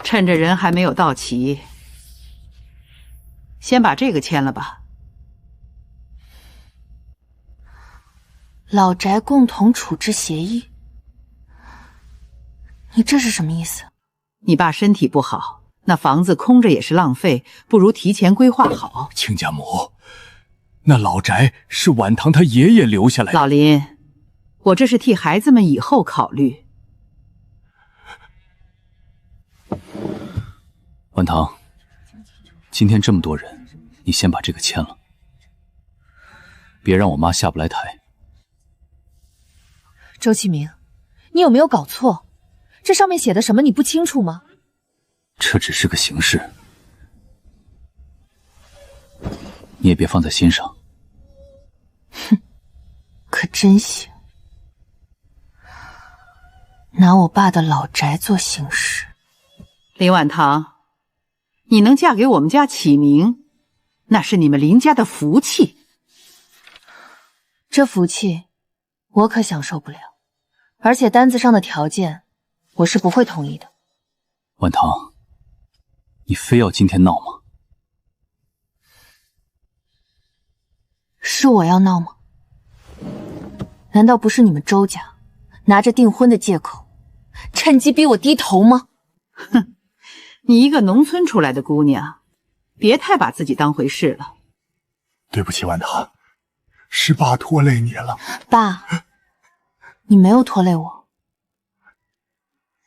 趁着人还没有到齐，先把这个签了吧。老宅共同处置协议，你这是什么意思？你爸身体不好，那房子空着也是浪费，不如提前规划好。亲家母，那老宅是晚唐他爷爷留下来的。老林，我这是替孩子们以后考虑。晚唐，今天这么多人，你先把这个签了，别让我妈下不来台。周启明，你有没有搞错？这上面写的什么你不清楚吗？这只是个形式，你也别放在心上。哼，可真行，拿我爸的老宅做形式。林婉堂，你能嫁给我们家启明，那是你们林家的福气。这福气我可享受不了，而且单子上的条件我是不会同意的。婉堂，你非要今天闹吗？是我要闹吗？难道不是你们周家拿着订婚的借口，趁机逼我低头吗？哼，你一个农村出来的姑娘，别太把自己当回事了。对不起，婉堂，是爸拖累你了。爸，你没有拖累我，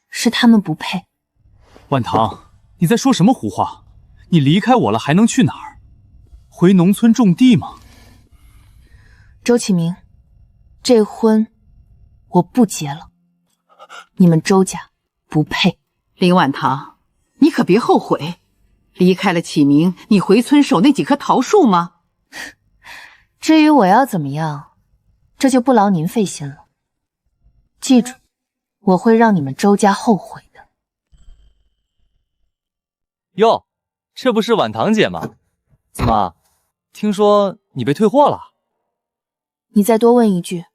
是他们不配。婉堂，你在说什么胡话？你离开我了还能去哪儿？回农村种地吗？周启明，这婚我不结了，你们周家不配。林婉堂，你可别后悔，离开了启明，你回村守那几棵桃树吗？至于我要怎么样，这就不劳您费心了。记住，我会让你们周家后悔的。哟，这不是婉堂姐吗？怎么，听说你被退货了？你再多问一句，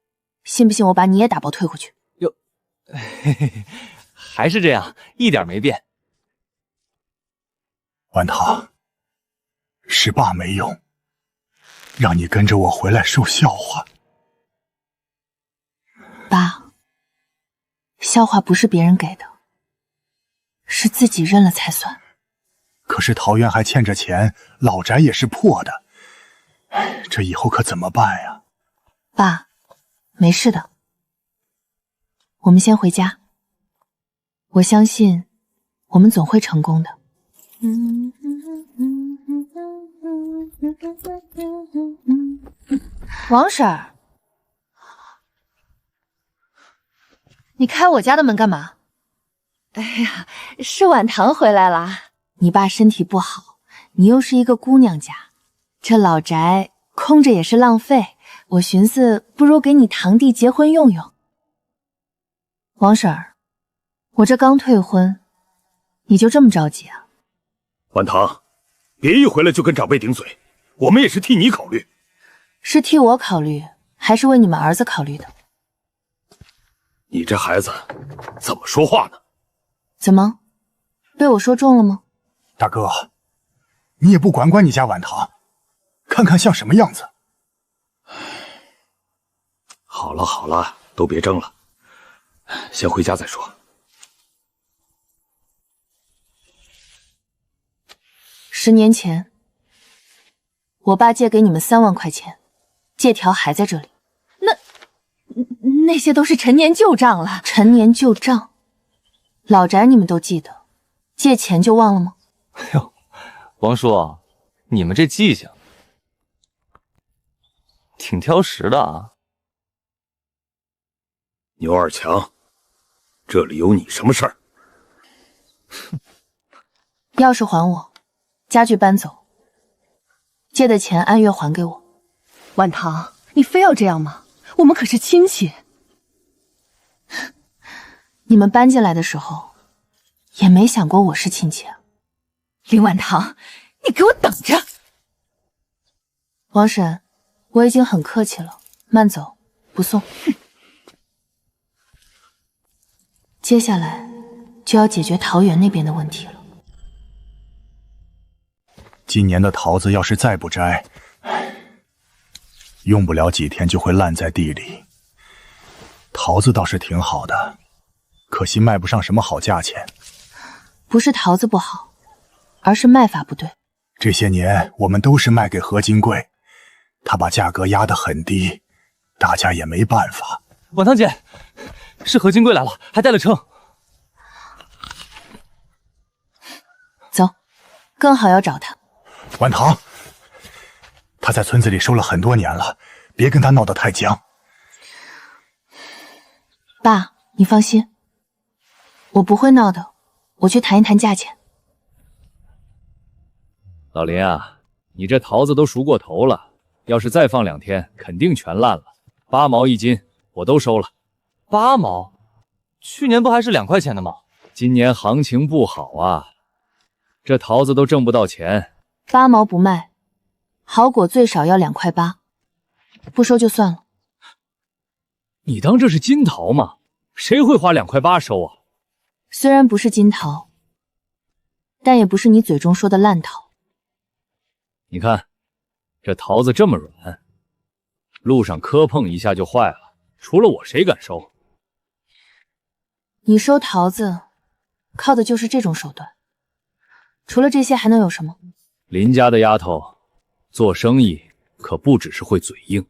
信不信我把你也打包退回去？哟，嘿嘿，还是这样，一点没变。婉堂，是爸没用，让你跟着我回来受笑话。爸，笑话不是别人给的，是自己认了才算。可是桃园还欠着钱，老宅也是破的，这以后可怎么办呀？爸，没事的，我们先回家。我相信我们总会成功的。王婶儿，你开我家的门干嘛？哎呀，是婉堂回来啦。你爸身体不好，你又是一个姑娘家，这老宅空着也是浪费，我寻思不如给你堂弟结婚用用。王婶儿，我这刚退婚，你就这么着急啊？婉堂，别一回来就跟长辈顶嘴，我们也是替你考虑。是替我考虑，还是为你们儿子考虑的？你这孩子怎么说话呢？怎么，被我说中了吗？大哥，你也不管管你家婉堂，看看像什么样子。好了好了，都别争了，先回家再说。10年前，我爸借给你们3万块钱，借条还在这里。那些都是陈年旧账了。陈年旧账，老宅你们都记得，借钱就忘了吗？哎呦，王叔，你们这记性挺挑食的啊。牛二强，这里有你什么事儿？钥匙还我，家具搬走，借的钱按月还给我。婉堂，你非要这样吗？我们可是亲戚。你们搬进来的时候，也没想过我是亲戚啊。林婉堂，你给我等着！王婶，我已经很客气了，慢走，不送。接下来就要解决桃园那边的问题了。今年的桃子要是再不摘，用不了几天就会烂在地里。桃子倒是挺好的，可惜卖不上什么好价钱。不是桃子不好，而是卖法不对。这些年我们都是卖给何金贵，他把价格压得很低，大家也没办法。婉堂姐，是何金贵来了，还带了秤。走，更好要找他。婉堂，他在村子里收了很多年了，别跟他闹得太僵。爸，你放心，我不会闹的，我去谈一谈价钱。老林啊，你这桃子都熟过头了，要是再放2天，肯定全烂了。8毛1斤，我都收了。8毛？去年不还是2块钱的吗？今年行情不好啊，这桃子都挣不到钱。8毛不卖，好果最少要2块8，不收就算了。你当这是金桃吗？谁会花2块8收啊？虽然不是金桃，但也不是你嘴中说的烂桃。你看，这桃子这么软，路上磕碰一下就坏了，除了我谁敢收？你收桃子，靠的就是这种手段。除了这些还能有什么？林家的丫头做生意可不只是会嘴硬，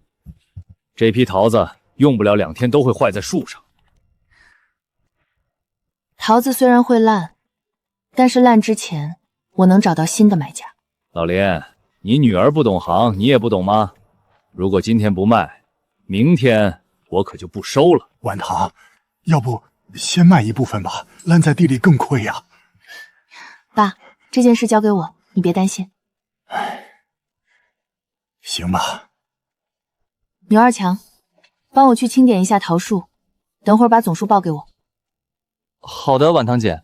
这批桃子用不了2天都会坏在树上。桃子虽然会烂，但是烂之前我能找到新的买家。老林，你女儿不懂行，你也不懂吗？如果今天不卖，明天我可就不收了。婉堂，要不先卖一部分吧，烂在地里更亏呀。爸，这件事交给我，你别担心。行吧。牛二强，帮我去清点一下桃树，等会儿把总数报给我。好的，婉堂姐。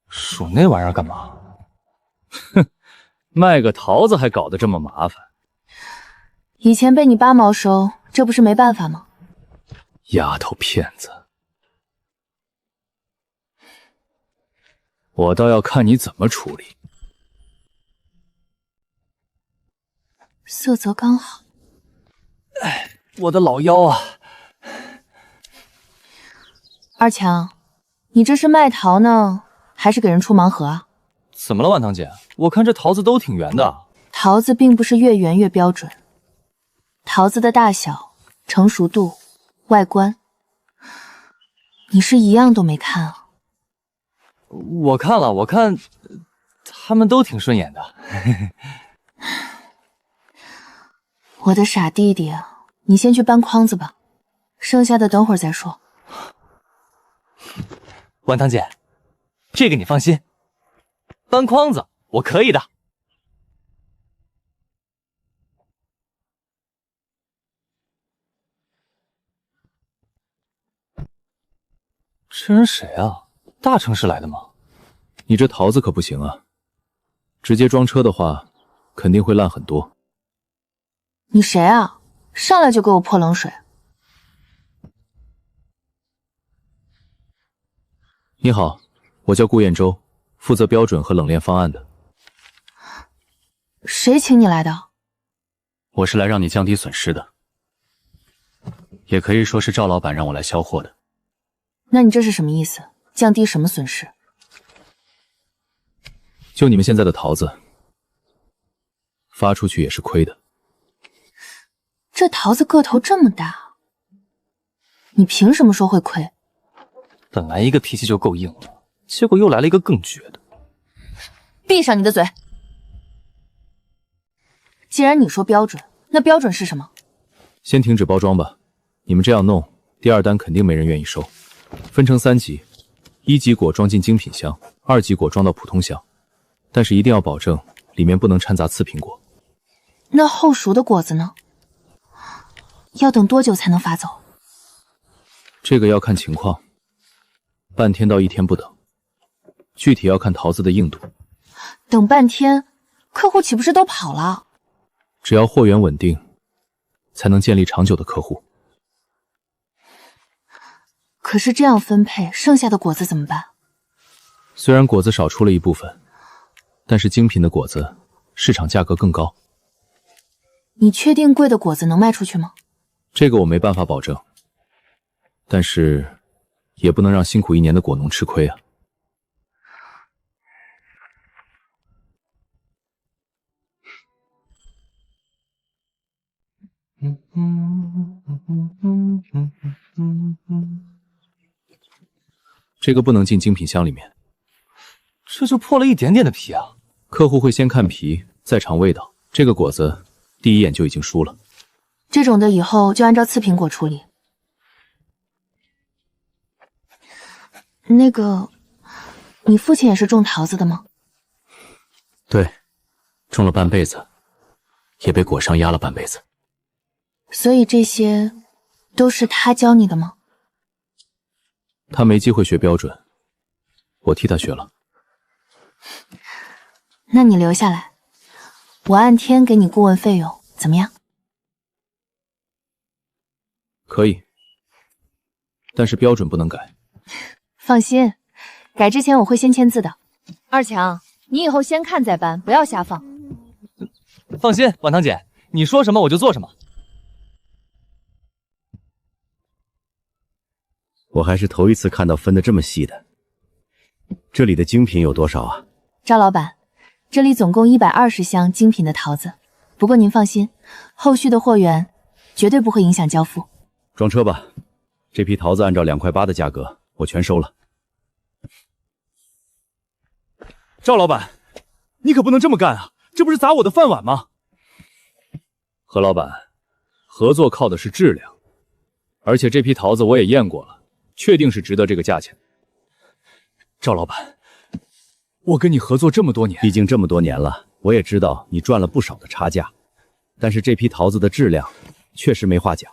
数那玩意儿干嘛？哼，卖个桃子还搞得这么麻烦。以前被你8毛收，这不是没办法吗？丫头片子，我倒要看你怎么处理。色泽刚好。哎，我的老腰啊！二强，你这是卖桃呢，还是给人出盲盒啊？怎么了，婉堂姐？我看这桃子都挺圆的。桃子并不是越圆越标准，桃子的大小、成熟度、外观，你是一样都没看啊？我看了，我看他们都挺顺眼的。我的傻弟弟啊，你先去搬筐子吧，剩下的等会儿再说。婉堂姐，这个你放心，搬筐子我可以的。这人谁啊？大城市来的吗？你这桃子可不行啊，直接装车的话，肯定会烂很多。你谁啊？上来就给我泼冷水。你好，我叫顾彦洲，负责标准和冷链方案的。谁请你来的？我是来让你降低损失的，也可以说是赵老板让我来销货的。那你这是什么意思？降低什么损失？就你们现在的桃子，发出去也是亏的。这桃子个头这么大，你凭什么说会亏？本来一个脾气就够硬了，结果又来了一个更绝的。闭上你的嘴！既然你说标准，那标准是什么？先停止包装吧，你们这样弄，第2单肯定没人愿意收。分成3级，1级果装进精品箱，2级果装到普通箱，但是一定要保证里面不能掺杂次品果。那后熟的果子呢？要等多久才能发走？这个要看情况，半天到1天不等，具体要看桃子的硬度。等半天，客户岂不是都跑了？只要货源稳定，才能建立长久的客户。可是这样分配，剩下的果子怎么办？虽然果子少出了一部分，但是精品的果子市场价格更高。你确定贵的果子能卖出去吗？这个我没办法保证，但是也不能让辛苦一年的果农吃亏啊。这个不能进精品箱里面，这就破了一点点的皮啊！客户会先看皮，再尝味道。这个果子第一眼就已经输了。这种的以后就按照次品果处理。那个，你父亲也是种桃子的吗？对，种了半辈子，也被果商压了半辈子。所以这些都是他教你的吗？他没机会学标准，我替他学了。那你留下来，我按天给你顾问费用，怎么样？可以，但是标准不能改。放心，改之前我会先签字的。二强，你以后先看再搬，不要瞎放。放心，婉堂姐，你说什么我就做什么。我还是头一次看到分得这么细的。这里的精品有多少啊？赵老板，这里总共120箱精品的桃子，不过您放心，后续的货源绝对不会影响交付。装车吧，这批桃子按照2块8的价格，我全收了。赵老板，你可不能这么干啊！这不是砸我的饭碗吗？何老板，合作靠的是质量，而且这批桃子我也验过了。确定是值得这个价钱。赵老板，我跟你合作这么多年，毕竟这么多年了，我也知道你赚了不少的差价，但是这批桃子的质量确实没话讲。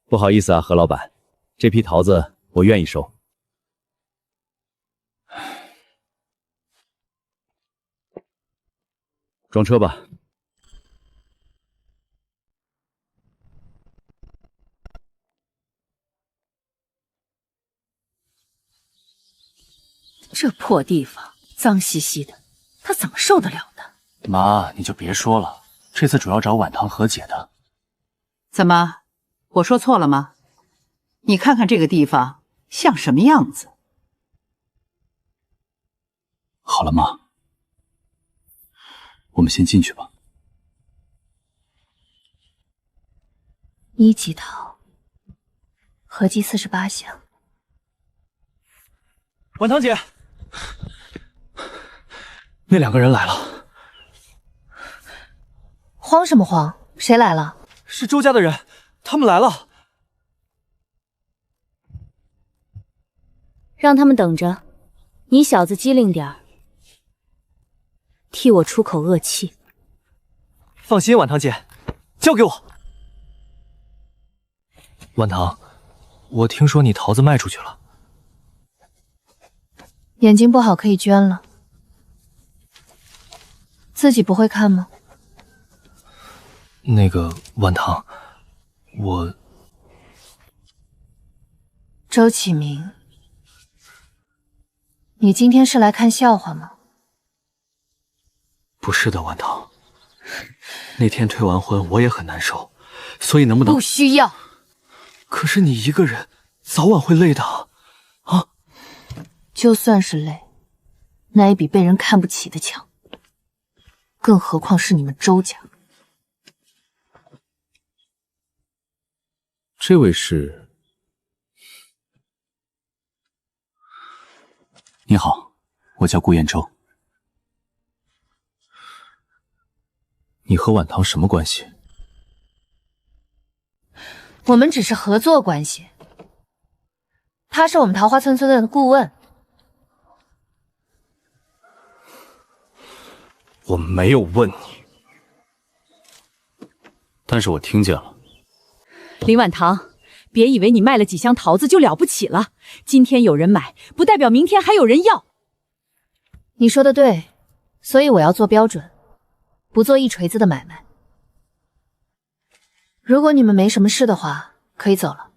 不好意思啊，何老板，这批桃子我愿意收。装车吧。这破地方脏兮兮的，他怎么受得了的？妈，你就别说了，这次主要找婉堂和解的。怎么，我说错了吗？你看看这个地方像什么样子？好了，妈，我们先进去吧。1级桃，合计48箱。婉堂姐，那2个人来了。慌什么慌？谁来了？是周家的人，他们来了。让他们等着，你小子机灵点儿，替我出口恶气。放心，婉堂姐，交给我。婉堂，我听说你桃子卖出去了。眼睛不好可以捐了。自己不会看吗？那个婉堂，我……周启明，你今天是来看笑话吗？不是的，婉堂，那天退完婚我也很难受，所以能不能……不需要。可是你一个人早晚会累的啊！就算是累，那也比被人看不起的强。更何况是你们周家。这位是？你好，我叫顾彦洲。你和婉堂什么关系？我们只是合作关系。他是我们桃花村的顾问。我没有问你，但是我听见了。林婉堂，别以为你卖了几箱桃子就了不起了，今天有人买，不代表明天还有人要。你说的对，所以我要做标准，不做一锤子的买卖。如果你们没什么事的话，可以走了。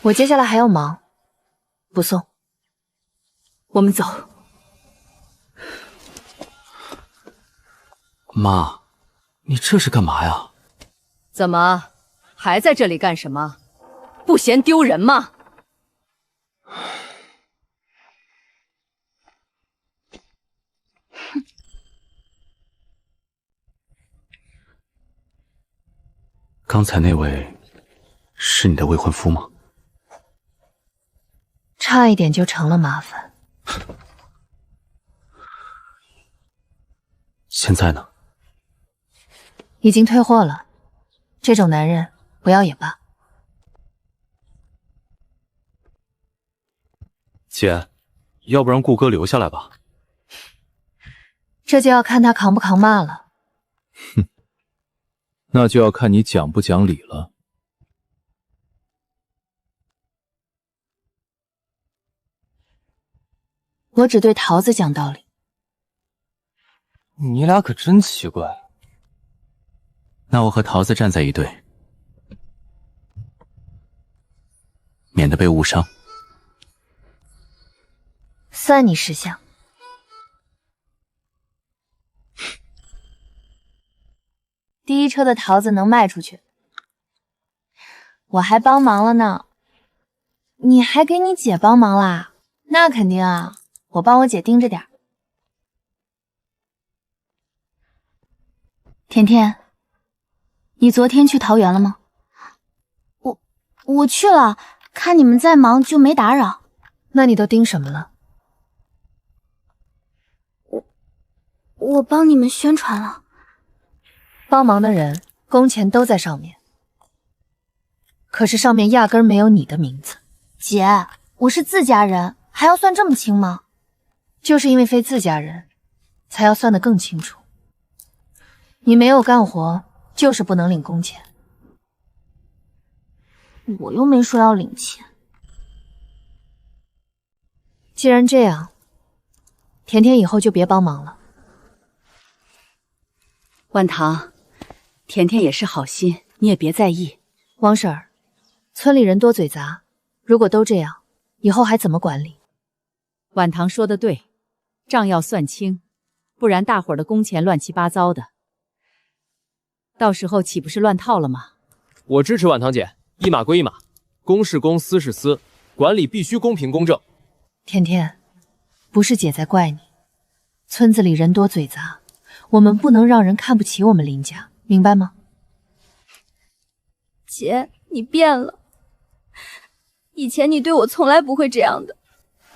我接下来还要忙，不送。我们走。妈，你这是干嘛呀？怎么，还在这里干什么？不嫌丢人吗？刚才那位是你的未婚夫吗？差一点就成了麻烦。现在呢？已经退货了，这种男人不要也罢。姐，要不然顾哥留下来吧。这就要看他扛不扛骂了。哼，那就要看你讲不讲理了。我只对桃子讲道理。你俩可真奇怪。那我和桃子站在一队，免得被误伤。算你识相。第一车的桃子能卖出去，我还帮忙了呢。你还给你姐帮忙啦？那肯定啊，我帮我姐盯着点。甜甜，你昨天去桃园了吗？我去了，看你们在忙就没打扰。那你都盯什么了？我帮你们宣传了。帮忙的人工钱都在上面，可是上面压根儿没有你的名字。姐，我是自家人，还要算这么清吗？就是因为非自家人，才要算得更清楚。你没有干活，就是不能领工钱。我又没说要领钱。既然这样，甜甜以后就别帮忙了。万堂，甜甜也是好心，你也别在意。王婶儿，村里人多嘴杂，如果都这样，以后还怎么管理？晚堂说的对，账要算清，不然大伙儿的工钱乱七八糟的，到时候岂不是乱套了吗？我支持晚堂姐，一码归一码，公是公，私是私，管理必须公平公正。甜甜，不是姐在怪你，村子里人多嘴杂，我们不能让人看不起我们林家，明白吗？姐，你变了，以前你对我从来不会这样的。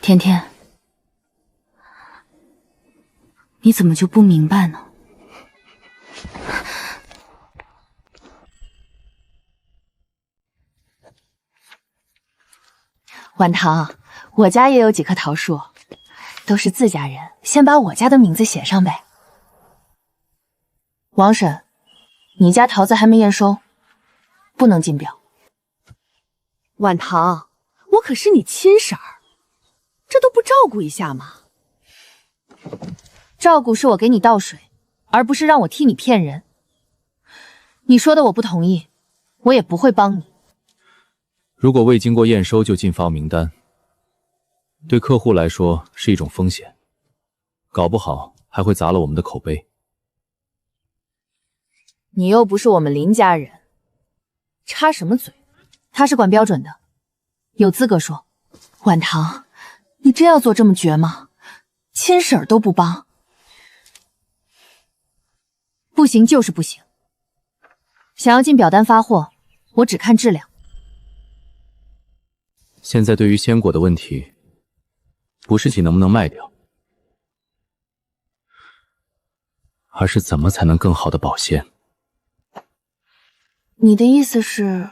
甜甜，你怎么就不明白呢？晚堂，我家也有几棵桃树，都是自家人，先把我家的名字写上呗。王婶，你家桃子还没验收，不能进表。晚堂，我可是你亲婶儿，这都不照顾一下吗？照顾是我给你倒水，而不是让我替你骗人。你说的我不同意，我也不会帮你。如果未经过验收就进发名单，对客户来说是一种风险，搞不好还会砸了我们的口碑。你又不是我们林家人，插什么嘴？他是管标准的，有资格说。晚堂，你真要做这么绝吗？亲婶儿都不帮，不行就是不行。想要进表单发货，我只看质量。现在对于鲜果的问题，不是其能不能卖掉，而是怎么才能更好的保鲜。你的意思是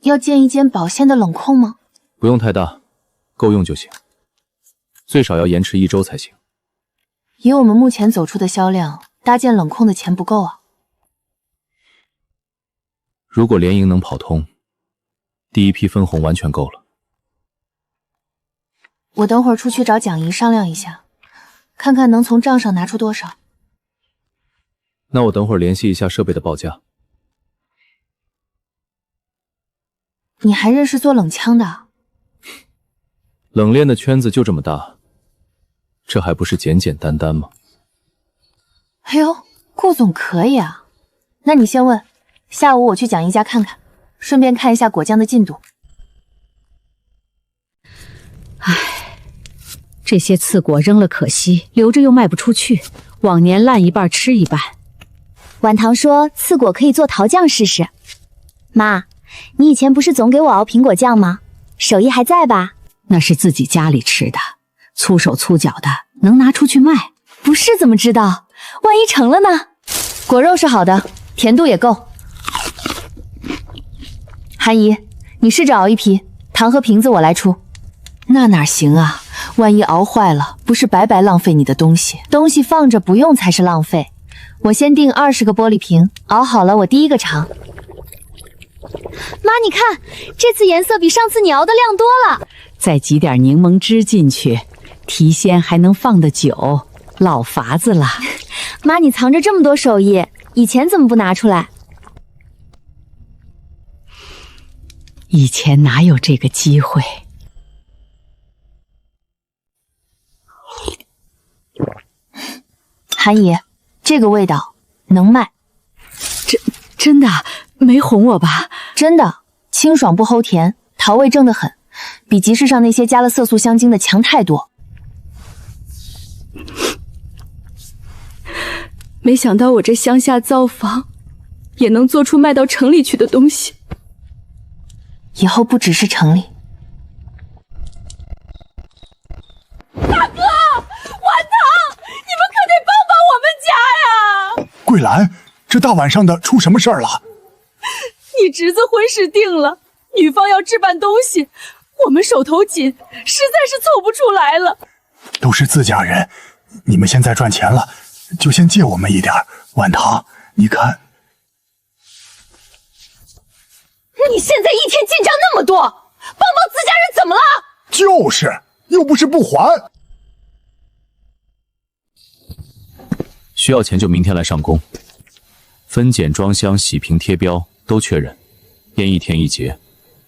要建一间保鲜的冷库吗？不用太大，够用就行，最少要延迟1周才行。以我们目前走出的销量，搭建冷库的钱不够啊。如果联营能跑通，第一批分红完全够了。我等会儿出去找蒋姨商量一下，看看能从账上拿出多少。那我等会儿联系一下设备的报价。你还认识做冷枪的？冷链的圈子就这么大，这还不是简简单单吗？哎呦，顾总可以啊。那你先问，下午我去讲一家看看，顺便看一下果酱的进度。唉，这些刺果扔了可惜，留着又卖不出去，往年烂一半吃一半。晚唐说刺果可以做桃酱试试。妈，你以前不是总给我熬苹果酱吗？手艺还在吧？那是自己家里吃的，粗手粗脚的，能拿出去卖？不是怎么知道？万一成了呢？果肉是好的，甜度也够。韩姨，你试着熬一批，糖和瓶子我来出。那哪行啊？万一熬坏了，不是白白浪费你的东西？东西放着不用才是浪费。我先订20个玻璃瓶，熬好了我第一个尝。妈，你看，这次颜色比上次你熬的亮多了。再挤点柠檬汁进去，提鲜还能放得久，老法子了。妈，你藏着这么多手艺，以前怎么不拿出来？以前哪有这个机会？韩姨，这个味道能卖。真的没哄我吧？真的，清爽不齁甜，桃味正得很，比集市上那些加了色素香精的强太多。没想到我这乡下造房也能做出卖到城里去的东西。以后不只是城里。大哥，晚唐，你们可得帮帮我们家呀！桂兰，这大晚上的出什么事儿了？你侄子婚事定了，女方要置办东西，我们手头紧，实在是凑不出来了。都是自家人，你们现在赚钱了，就先借我们一点。晚唐，你看，你现在一天进账那么多，帮帮自家人怎么了？就是，又不是不还。需要钱就明天来上工，分拣、装箱、洗瓶、贴标都确认，验一天一结，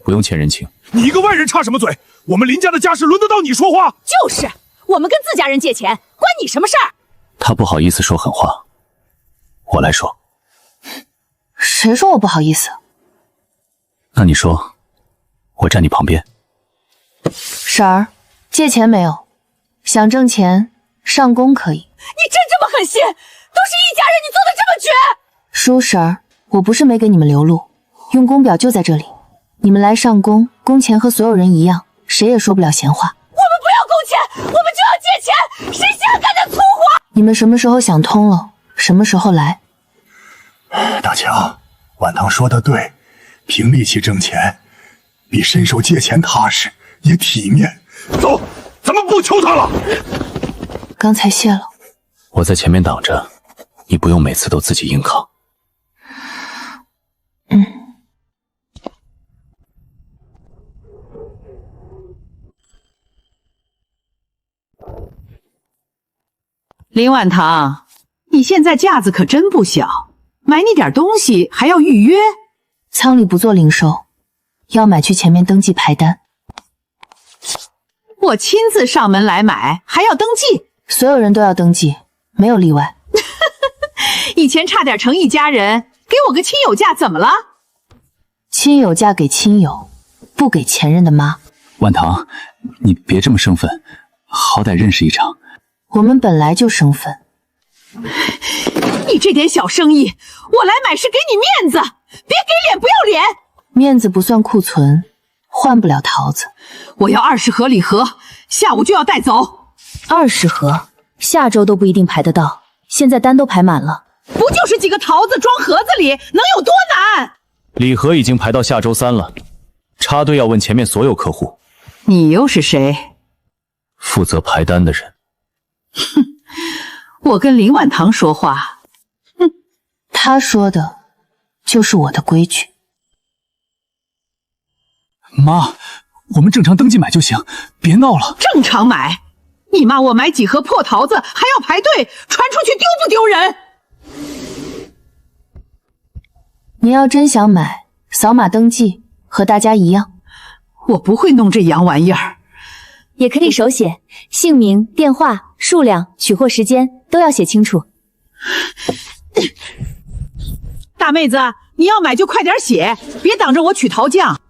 不用欠人情。你一个外人插什么嘴？我们林家的家事轮得到你说话？就是，我们跟自家人借钱，关你什么事儿？他不好意思说狠话，我来说。谁说我不好意思？那你说，我站你旁边。婶儿，借钱没有？想挣钱，上工可以。你真这么狠心？都是一家人，你做的这么绝？叔婶儿，我不是没给你们留路，用工表就在这里。你们来上工，工钱和所有人一样，谁也说不了闲话。我们不要工钱，我们就要借钱，谁想干点粗活？你们什么时候想通了，什么时候来。大强，晚唐说的对，凭力气挣钱，比伸手借钱踏实，也体面。走，咱们不求他了。刚才谢了。我在前面挡着，你不用每次都自己硬扛。林晚堂，你现在架子可真不小，买你点东西还要预约。仓里不做零售，要买去前面登记排单。我亲自上门来买，还要登记？所有人都要登记，没有例外。以前差点成一家人，给我个亲友价怎么了？亲友价给亲友，不给前任的妈。晚唐，你别这么生分，好歹认识一场。我们本来就生分。你这点小生意，我来买是给你面子，别给脸不要脸。面子不算库存，换不了桃子。我要20盒礼盒，下午就要带走。20盒，下周都不一定排得到，现在单都排满了。不就是几个桃子装盒子里，能有多难？礼盒已经排到下周3了，插队要问前面所有客户。你又是谁？负责排单的人。哼，我跟林晚堂说话。哼，他说的就是我的规矩。妈，我们正常登记买就行，别闹了。正常买？你妈我买几盒破桃子还要排队，传出去丢不丢人？您要真想买，扫码登记，和大家一样。我不会弄这洋玩意儿。也可以手写，姓名、电话、数量、取货时间都要写清楚。大妹子，你要买就快点写，别挡着我取桃酱。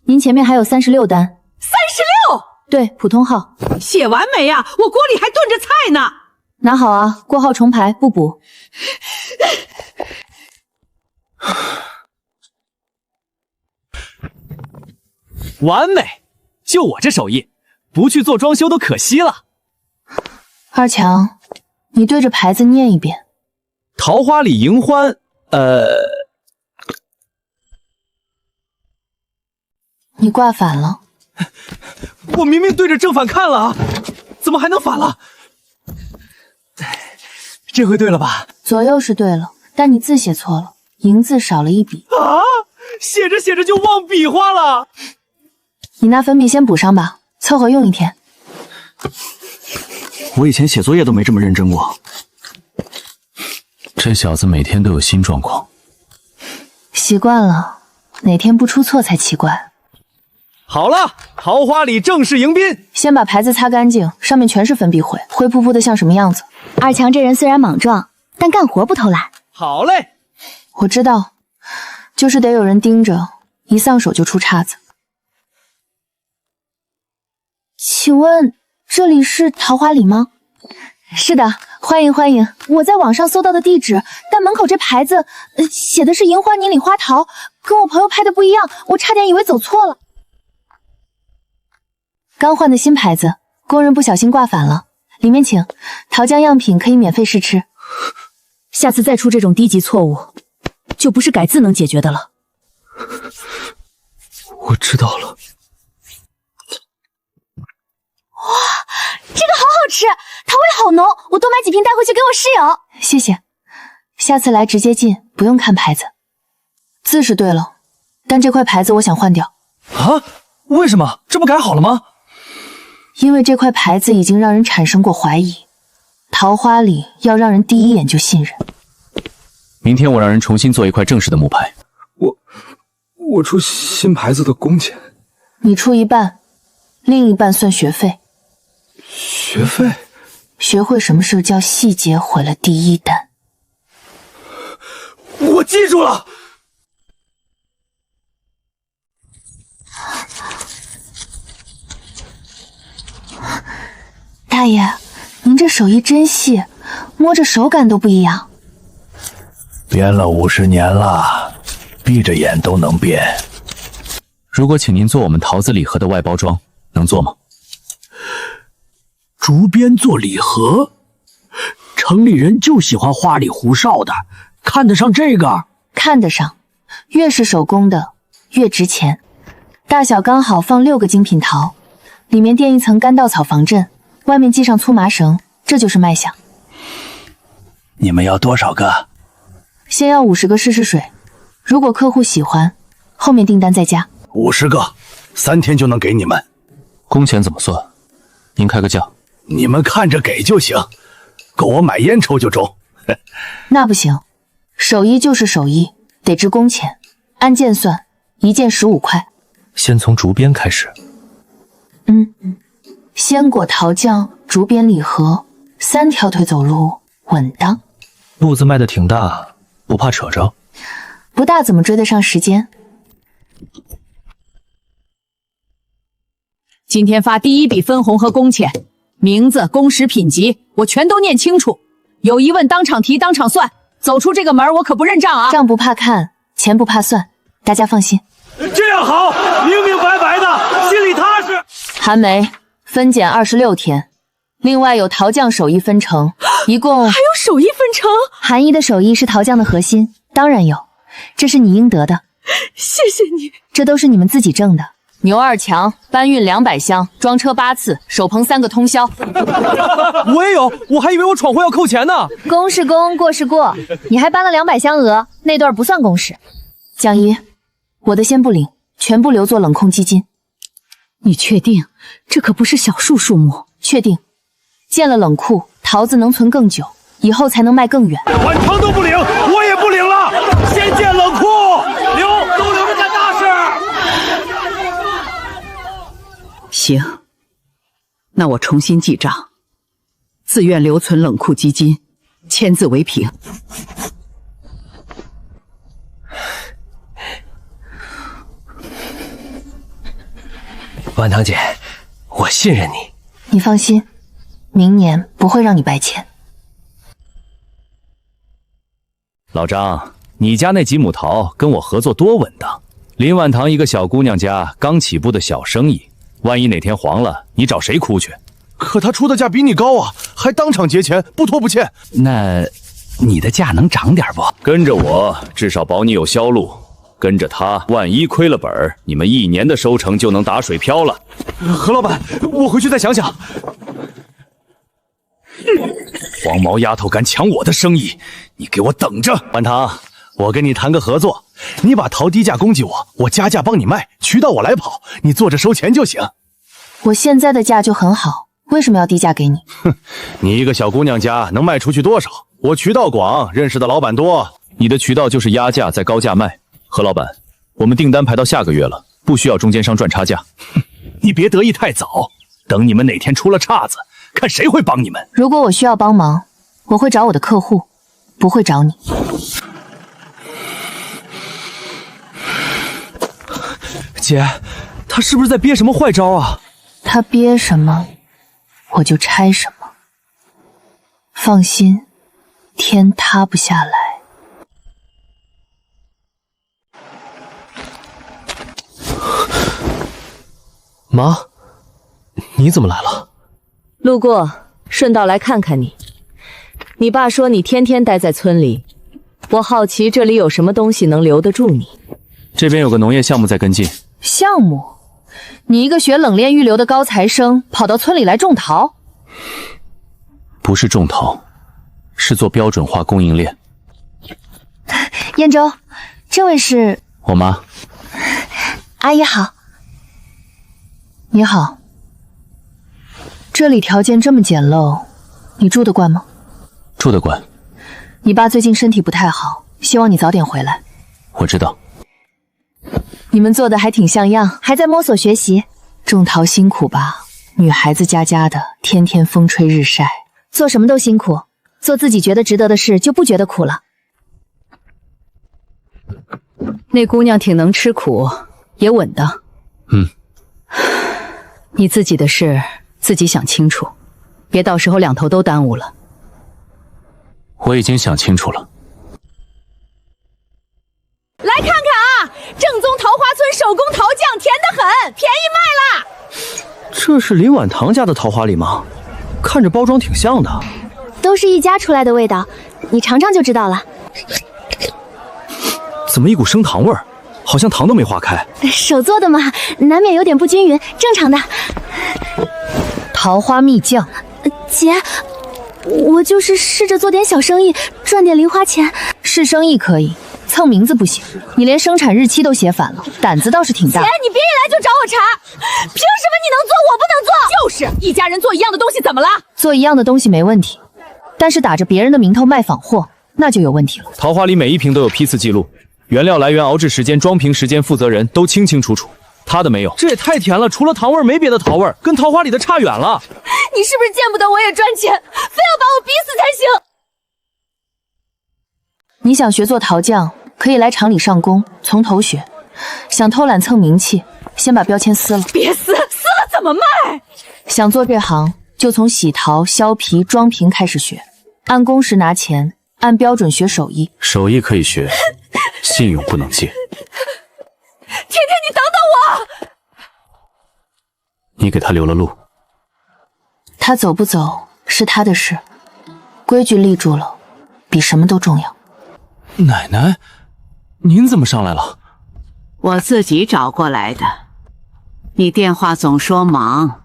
您前面还有36单。36？对，普通号。写完没啊？我锅里还炖着菜呢。拿好啊，过号重排，不补。完美，就我这手艺，不去做装修都可惜了。二强，你对着牌子念一遍。桃花里迎欢，你挂反了。我明明对着正反看了啊，怎么还能反了？这回对了吧？左右是对了，但你字写错了，迎字少了一笔。啊！写着写着就忘笔画了。你拿粉笔先补上吧，凑合用一天。我以前写作业都没这么认真过。这小子每天都有新状况。习惯了，哪天不出错才奇怪。好了，桃花里正式迎宾。先把牌子擦干净，上面全是粉笔灰，灰扑扑的像什么样子？二强这人虽然莽撞，但干活不偷懒。好嘞，我知道，就是得有人盯着，一丧手就出岔子。请问这里是桃花里吗？是的，欢迎欢迎。我在网上搜到的地址，但门口这牌子写的是银花泥里花桃，跟我朋友拍的不一样，我差点以为走错了。刚换的新牌子，工人不小心挂反了。里面请，桃浆样品可以免费试吃。下次再出这种低级错误，就不是改字能解决的了。我知道了。哇，这个好好吃，桃味好浓，我多买几瓶带回去给我室友。谢谢，下次来直接进，不用看牌子。字是对了，但这块牌子我想换掉。啊？为什么？这不改好了吗？因为这块牌子已经让人产生过怀疑，桃花里要让人第一眼就信任。明天我让人重新做一块正式的木牌。我出新牌子的工钱，你出一半，另一半算学费。学费？学会什么事叫细节毁了第一单。我记住了。大爷，您这手艺真细，摸着手感都不一样。编了50年了，闭着眼都能编。如果请您做我们桃子礼盒的外包装，能做吗？竹编做礼盒，城里人就喜欢花里胡哨的，看得上这个？看得上，越是手工的越值钱。大小刚好放6个精品桃，里面垫一层干稻草防震，外面系上粗麻绳，这就是卖相。你们要多少个？先要50个试试水，如果客户喜欢，后面订单再加。50个，3天就能给你们。工钱怎么算？您开个价。你们看着给就行，够我买烟抽就中。那不行，手艺就是手艺，得值工钱，按件算，1件15块。先从竹编开始。鲜果桃酱竹编礼盒，3条腿走路稳当。路子迈得挺大，不怕扯着？不大怎么追得上时间？今天发第一笔分红和工钱，名字、工时、品级我全都念清楚，有疑问当场提当场算，走出这个门我可不认账啊！账不怕看，钱不怕算，大家放心。这样好，明明白白的，心里踏实。韩梅分减26天，另外有桃酱手艺分成，一共还有手艺分成。韩姨的手艺是桃酱的核心，当然有，这是你应得的。谢谢你，这都是你们自己挣的。牛2强搬运200箱，装车8次，手棚3个通宵。我也有，我还以为我闯祸要扣钱呢。公是公，过是过，你还搬了200箱鹅，那段不算公事。蒋姨，我的先不领，全部留作冷控基金。你确定？这可不是小数数目。确定。建了冷库，桃子能存更久，以后才能卖更远。晚堂都不领，我也不领了。先建冷库，都留着干大事。行，那我重新记账，自愿留存冷库基金，签字为凭。婉堂姐，我信任你。你放心，明年不会让你白签。老张，你家那几亩桃跟我合作多稳当。林婉堂一个小姑娘家刚起步的小生意，万一哪天黄了，你找谁哭去？可她出的价比你高啊，还当场结钱，不拖不欠。那你的价能涨点不？跟着我，至少保你有销路。跟着他，万一亏了本儿，你们1年的收成就能打水漂了。何老板，我回去再想想。黄毛丫头敢抢我的生意，你给我等着！婉堂，我跟你谈个合作，你把桃低价供给我，我加价帮你卖，渠道我来跑，你坐着收钱就行。我现在的价就很好，为什么要低价给你？哼，你一个小姑娘家能卖出去多少？我渠道广，认识的老板多。你的渠道就是压价再高价卖。何老板，我们订单排到下个月了，不需要中间商赚差价。你别得意太早，等你们哪天出了岔子，看谁会帮你们。如果我需要帮忙，我会找我的客户，不会找你。姐，他是不是在憋什么坏招啊？他憋什么，我就拆什么。放心，天塌不下来。妈，你怎么来了？路过，顺道来看看你。你爸说你天天待在村里，我好奇这里有什么东西能留得住你。这边有个农业项目在跟进。项目？你一个学冷链预留的高材生，跑到村里来种桃？不是种桃，是做标准化供应链。燕州，这位是我妈。阿姨好。你好，这里条件这么简陋，你住得惯吗？住得惯。你爸最近身体不太好，希望你早点回来。我知道。你们做的还挺像样，还在摸索学习。种桃辛苦吧？女孩子家家的，天天风吹日晒，做什么都辛苦，做自己觉得值得的事就不觉得苦了。那姑娘挺能吃苦，也稳当。你自己的事自己想清楚，别到时候两头都耽误了。我已经想清楚了。来看看啊，正宗桃花村手工桃酱，甜得很，便宜卖啦！这是林婉堂家的桃花梨吗？看着包装挺像的。都是一家出来的味道，你尝尝就知道了。怎么一股生糖味儿？好像糖都没化开。手做的嘛，难免有点不均匀，正常的。桃花蜜酱。姐，我就是试着做点小生意，赚点零花钱。是生意可以，蹭名字不行。你连生产日期都写反了，胆子倒是挺大。姐，你别一来就找我茬，凭什么你能做我不能做？就是一家人做一样的东西怎么了？做一样的东西没问题，但是打着别人的名头卖仿货，那就有问题了。桃花梨每一瓶都有批次记录，原料来源、熬制时间、装瓶时间、负责人都清清楚楚，他的没有。这也太甜了，除了糖味没别的桃味，跟桃花里的差远了。你是不是见不得我也赚钱，非要把我逼死才行？你想学做桃酱，可以来厂里上工，从头学。想偷懒蹭名气，先把标签撕了。别撕，撕了怎么卖？想做这行，就从洗桃、削皮、装瓶开始学，按工时拿钱，按标准学手艺。手艺可以学，信用不能借。甜甜，你等等我！你给他留了路。他走不走是他的事，规矩立住了，比什么都重要。奶奶，您怎么上来了？我自己找过来的。你电话总说忙，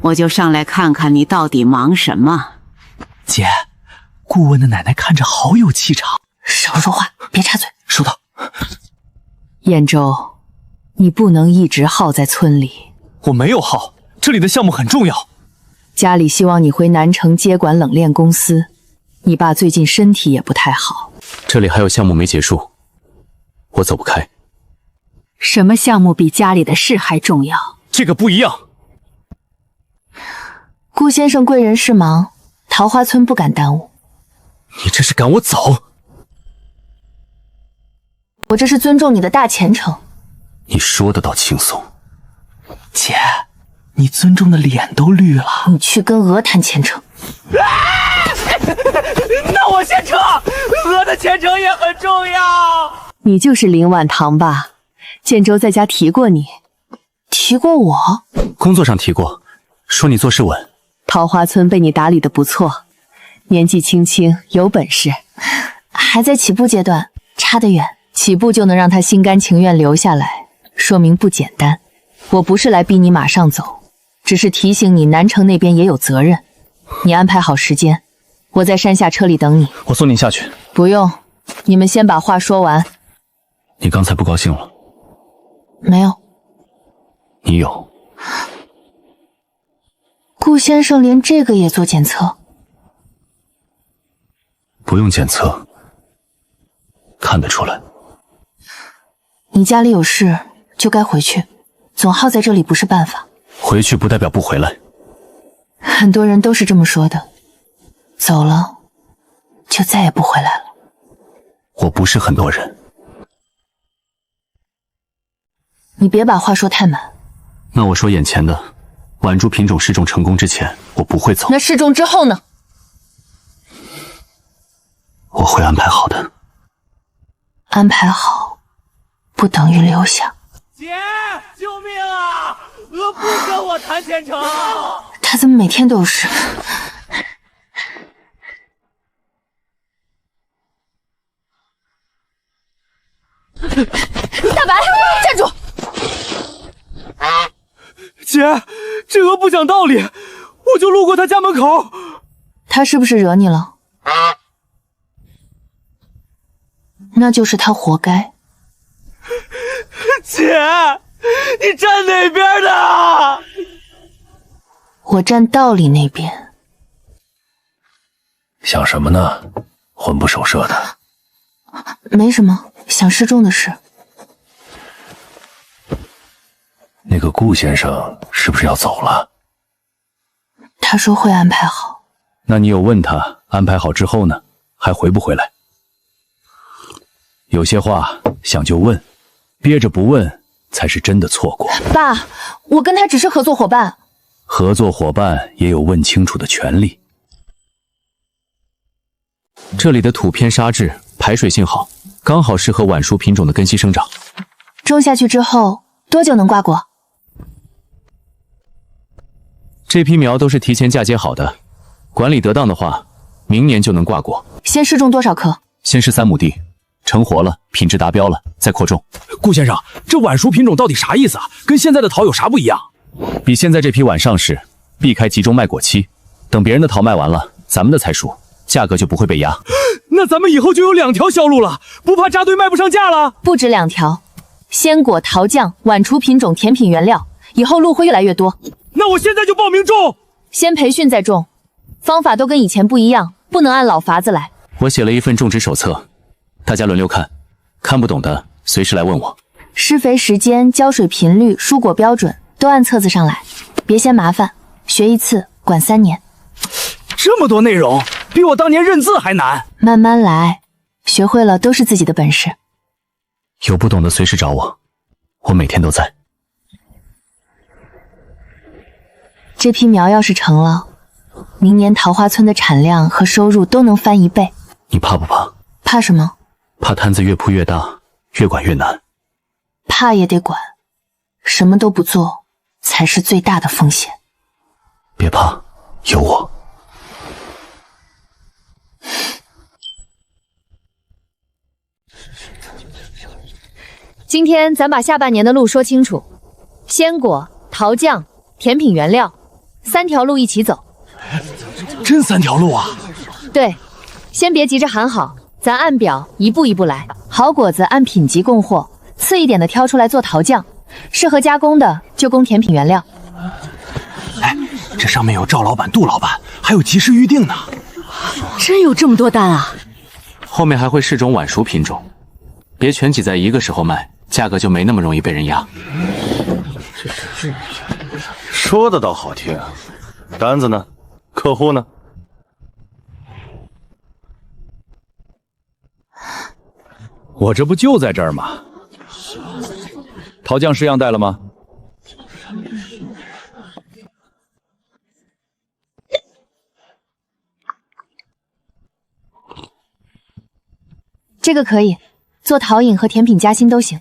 我就上来看看你到底忙什么。姐，顾问的奶奶看着好有气场。少说话，别插嘴。收到。燕州，你不能一直耗在村里。我没有耗，这里的项目很重要。家里希望你回南城接管冷链公司，你爸最近身体也不太好。这里还有项目没结束，我走不开。什么项目比家里的事还重要？这个不一样，顾先生贵人事忙，桃花村不敢耽误。你这是赶我走？我这是尊重你的大前程。你说的倒轻松。姐，你尊重的脸都绿了。你去跟鹅谈前程。那我先撤，鹅的前程也很重要。你就是林晚堂吧？建州在家提过你。提过我？工作上提过，说你做事稳。桃花村被你打理得不错，年纪轻轻有本事，还在起步阶段，差得远。起步就能让他心甘情愿留下来，说明不简单。我不是来逼你马上走，只是提醒你南城那边也有责任。你安排好时间，我在山下车里等你。我送你下去。不用，你们先把话说完。你刚才不高兴了？没有。你有。顾先生连这个也做检测？不用检测，看得出来。你家里有事就该回去，总耗在这里不是办法。回去不代表不回来。很多人都是这么说的，走了就再也不回来了。我不是很多人。你别把话说太满。那我说眼前的晚珠品种试种成功之前，我不会走。那试种之后呢？我会安排好的。安排好不等于留下。姐，救命啊！鹅不跟我谈前程。他怎么每天都有事？大白，站住！姐，这鹅不讲道理，我就路过他家门口。他是不是惹你了？那就是他活该。姐，你站哪边的？我站道理那边。想什么呢？魂不守舍的。没什么，想示众的事。那个顾先生是不是要走了？他说会安排好。那你有问他安排好之后呢？还回不回来？有些话想就问，憋着不问才是真的错过。爸，我跟他只是合作伙伴。合作伙伴也有问清楚的权利。这里的土偏沙质，排水性好，刚好适合晚熟品种的根系生长。种下去之后多久能挂果？这批苗都是提前嫁接好的，管理得当的话，明年就能挂果。先试种多少棵？先是3亩地，成活了，品质达标了，再扩种。顾先生，这晚熟品种到底啥意思啊？跟现在的桃有啥不一样？比现在这批晚上市，避开集中卖果期，等别人的桃卖完了，咱们的才熟，价格就不会被压。那咱们以后就有2条销路了，不怕扎堆卖不上价了？不止2条，鲜果、桃酱、晚熟品种、甜品原料，以后路会越来越多。那我现在就报名种，先培训再种，方法都跟以前不一样，不能按老法子来。我写了一份种植手册，大家轮流看，看不懂的随时来问我。施肥时间、浇水频率、蔬果标准都按册子上来，别嫌麻烦，学一次管3年。这么多内容，比我当年认字还难。慢慢来，学会了都是自己的本事。有不懂的随时找我，我每天都在。这批苗要是成了，明年桃花村的产量和收入都能翻1倍。你怕不怕？怕什么？怕摊子越铺越大，越管越难。怕也得管，什么都不做才是最大的风险。别怕，有我。今天咱把下半年的路说清楚，鲜果、桃酱、甜品原料，3条路一起走。真3条路啊？对，先别急着喊好，咱按表一步一步来。好果子按品级供货，次一点的挑出来做桃酱，适合加工的就供甜品原料。哎，这上面有赵老板、杜老板，还有及时预定呢。真有这么多单啊！后面还会试种晚熟品种，别全挤在一个时候卖，价格就没那么容易被人压。说的倒好听，单子呢？客户呢？我这不就在这儿吗？陶匠式样带了吗？这个可以做陶饮和甜品夹心都行。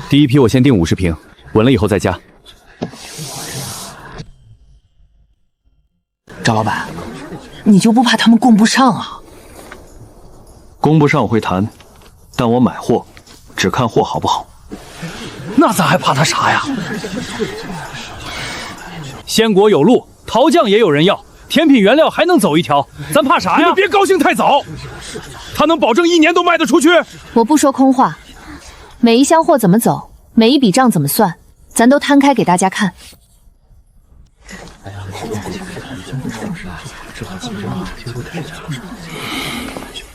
第一批我先订50瓶，稳了以后再加。赵老板，你就不怕他们供不上啊？供不上我会谈，但我买货只看货好不好。那咱还怕他啥呀？鲜果有路，陶匠也有人要，甜品原料还能走一条，咱怕啥呀？你们别高兴太早，他能保证1年都卖得出去。我不说空话，每一箱货怎么走，每一笔账怎么算，咱都摊开给大家看。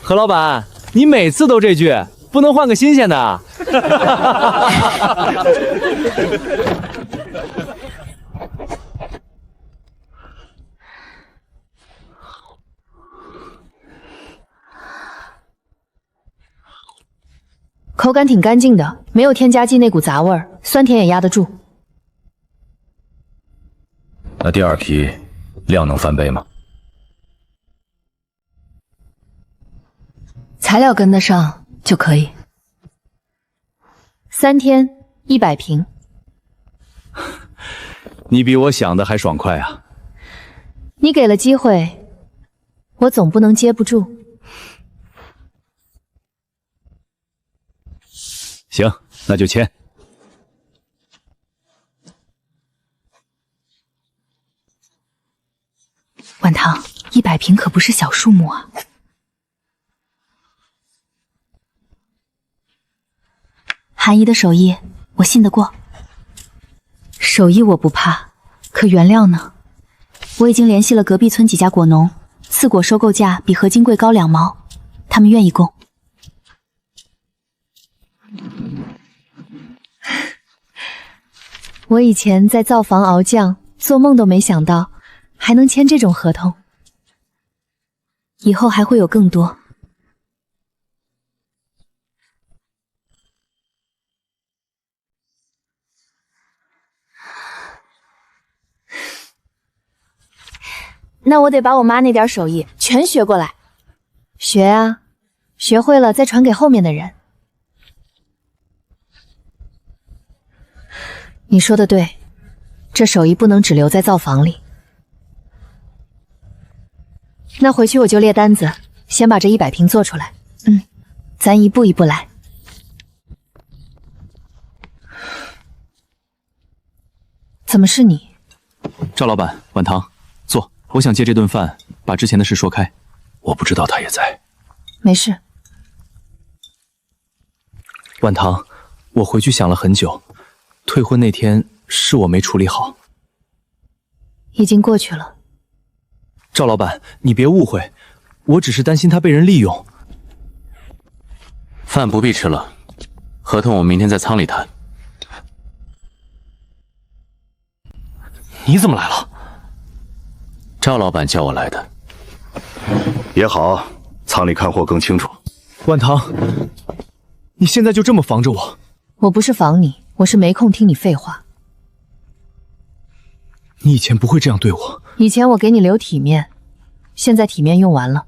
何老板，你每次都这句，不能换个新鲜的。口感挺干净的，没有添加剂那股杂味儿，酸甜也压得住。那第2批量能翻倍吗？材料跟得上就可以。3天100瓶。你比我想的还爽快啊！你给了机会，我总不能接不住。行，那就签。晚唐，100瓶可不是小数目啊！韩姨的手艺，我信得过。手艺我不怕，可原料呢？我已经联系了隔壁村几家果农，刺果收购价比合金贵高2毛，他们愿意供。我以前在灶房熬酱，做梦都没想到还能签这种合同，以后还会有更多。那我得把我妈那点手艺全学过来。学啊，学会了再传给后面的人。你说的对，这手艺不能只留在灶房里。那回去我就列单子，先把这100瓶做出来。咱一步一步来。怎么是你？赵老板，晚唐，坐。我想借这顿饭把之前的事说开。我不知道他也在。没事。晚唐，我回去想了很久，退婚那天是我没处理好。已经过去了。赵老板，你别误会，我只是担心他被人利用。饭不必吃了，合同我们明天在仓里谈。你怎么来了？赵老板叫我来的。也好，仓里看货更清楚。晚唐，你现在就这么防着我？我不是防你，我是没空听你废话。你以前不会这样对我。以前我给你留体面，现在体面用完了。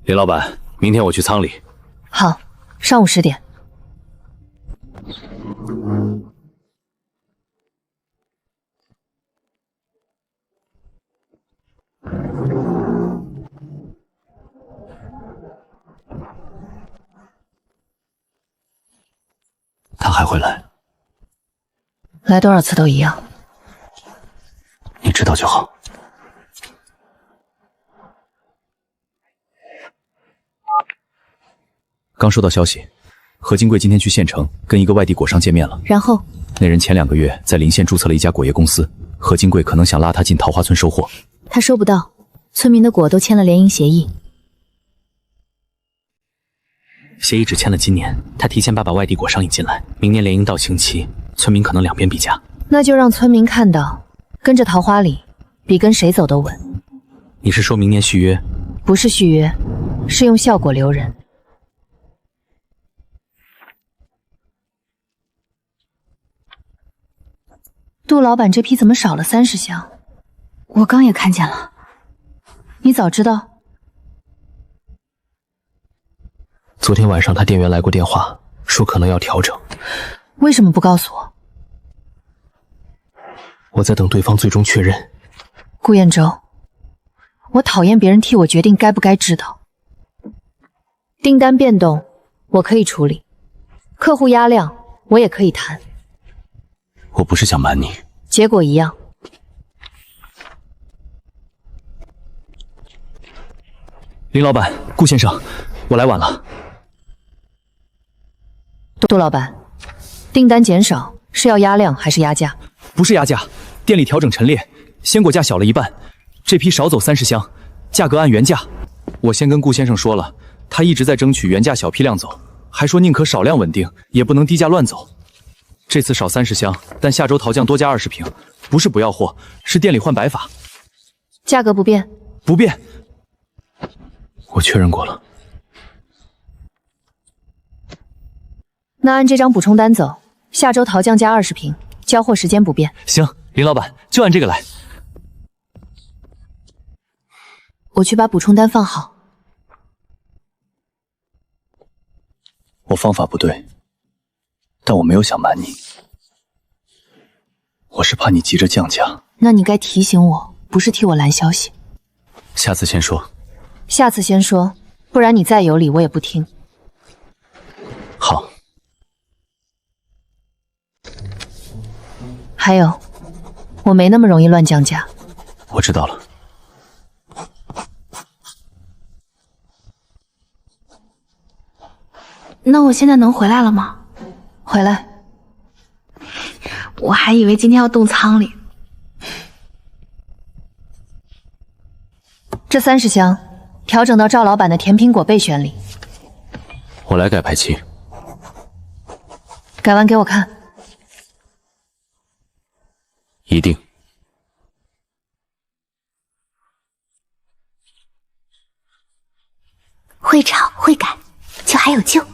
林老板，明天我去仓里。好，上午10点。他还会来？来多少次都一样。你知道就好。刚收到消息，何金贵今天去县城跟一个外地果商见面了。然后，那人前2个月在临县注册了一家果业公司，何金贵可能想拉他进桃花村收货。他收不到，村民的果都签了联营协议。协议只签了今年，他提前把外地果商引进来，明年联营到期，村民可能两边比价。那就让村民看到，跟着桃花里比跟谁走都稳。你是说明年续约？不是续约，是用效果留人。杜老板这批怎么少了30箱？我刚也看见了。你早知道？昨天晚上他店员来过电话，说可能要调整。为什么不告诉我？我在等对方最终确认。顾彦舟，我讨厌别人替我决定该不该知道。订单变动我可以处理，客户压量我也可以谈。我不是想瞒你，结果一样。林老板，顾先生，我来晚了。杜老板，订单减少是要压量还是压价？不是压价，店里调整陈列，鲜果价小了一半，这批少走30箱，价格按原价。我先跟顾先生说了，他一直在争取原价小批量走，还说宁可少量稳定，也不能低价乱走。这次少30箱，但下周桃酱多加20瓶，不是不要货，是店里换摆法。价格不变？不变。我确认过了。那按这张补充单走，下周桃酱加20瓶，交货时间不变。行，林老板就按这个来。我去把补充单放好。我方法不对，但我没有想瞒你，我是怕你急着降价。那你该提醒我，不是替我拦消息。下次先说。下次先说，不然你再有理我也不听。好。还有，我没那么容易乱降价。我知道了。那我现在能回来了吗？回来。我还以为今天要动仓里。这30箱调整到赵老板的甜苹果备选里。我来改排期。改完给我看。一定。会炒会改，就还有救。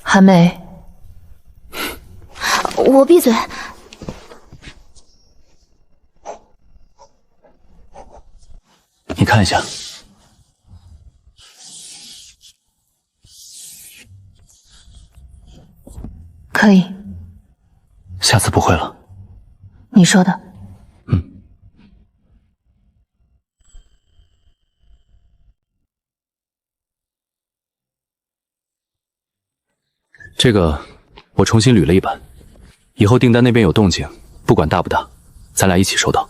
韩梅，我闭嘴。你看一下。可以。下次不会了。你说的。这个我重新捋了一版，以后订单那边有动静，不管大不大，咱俩一起收到。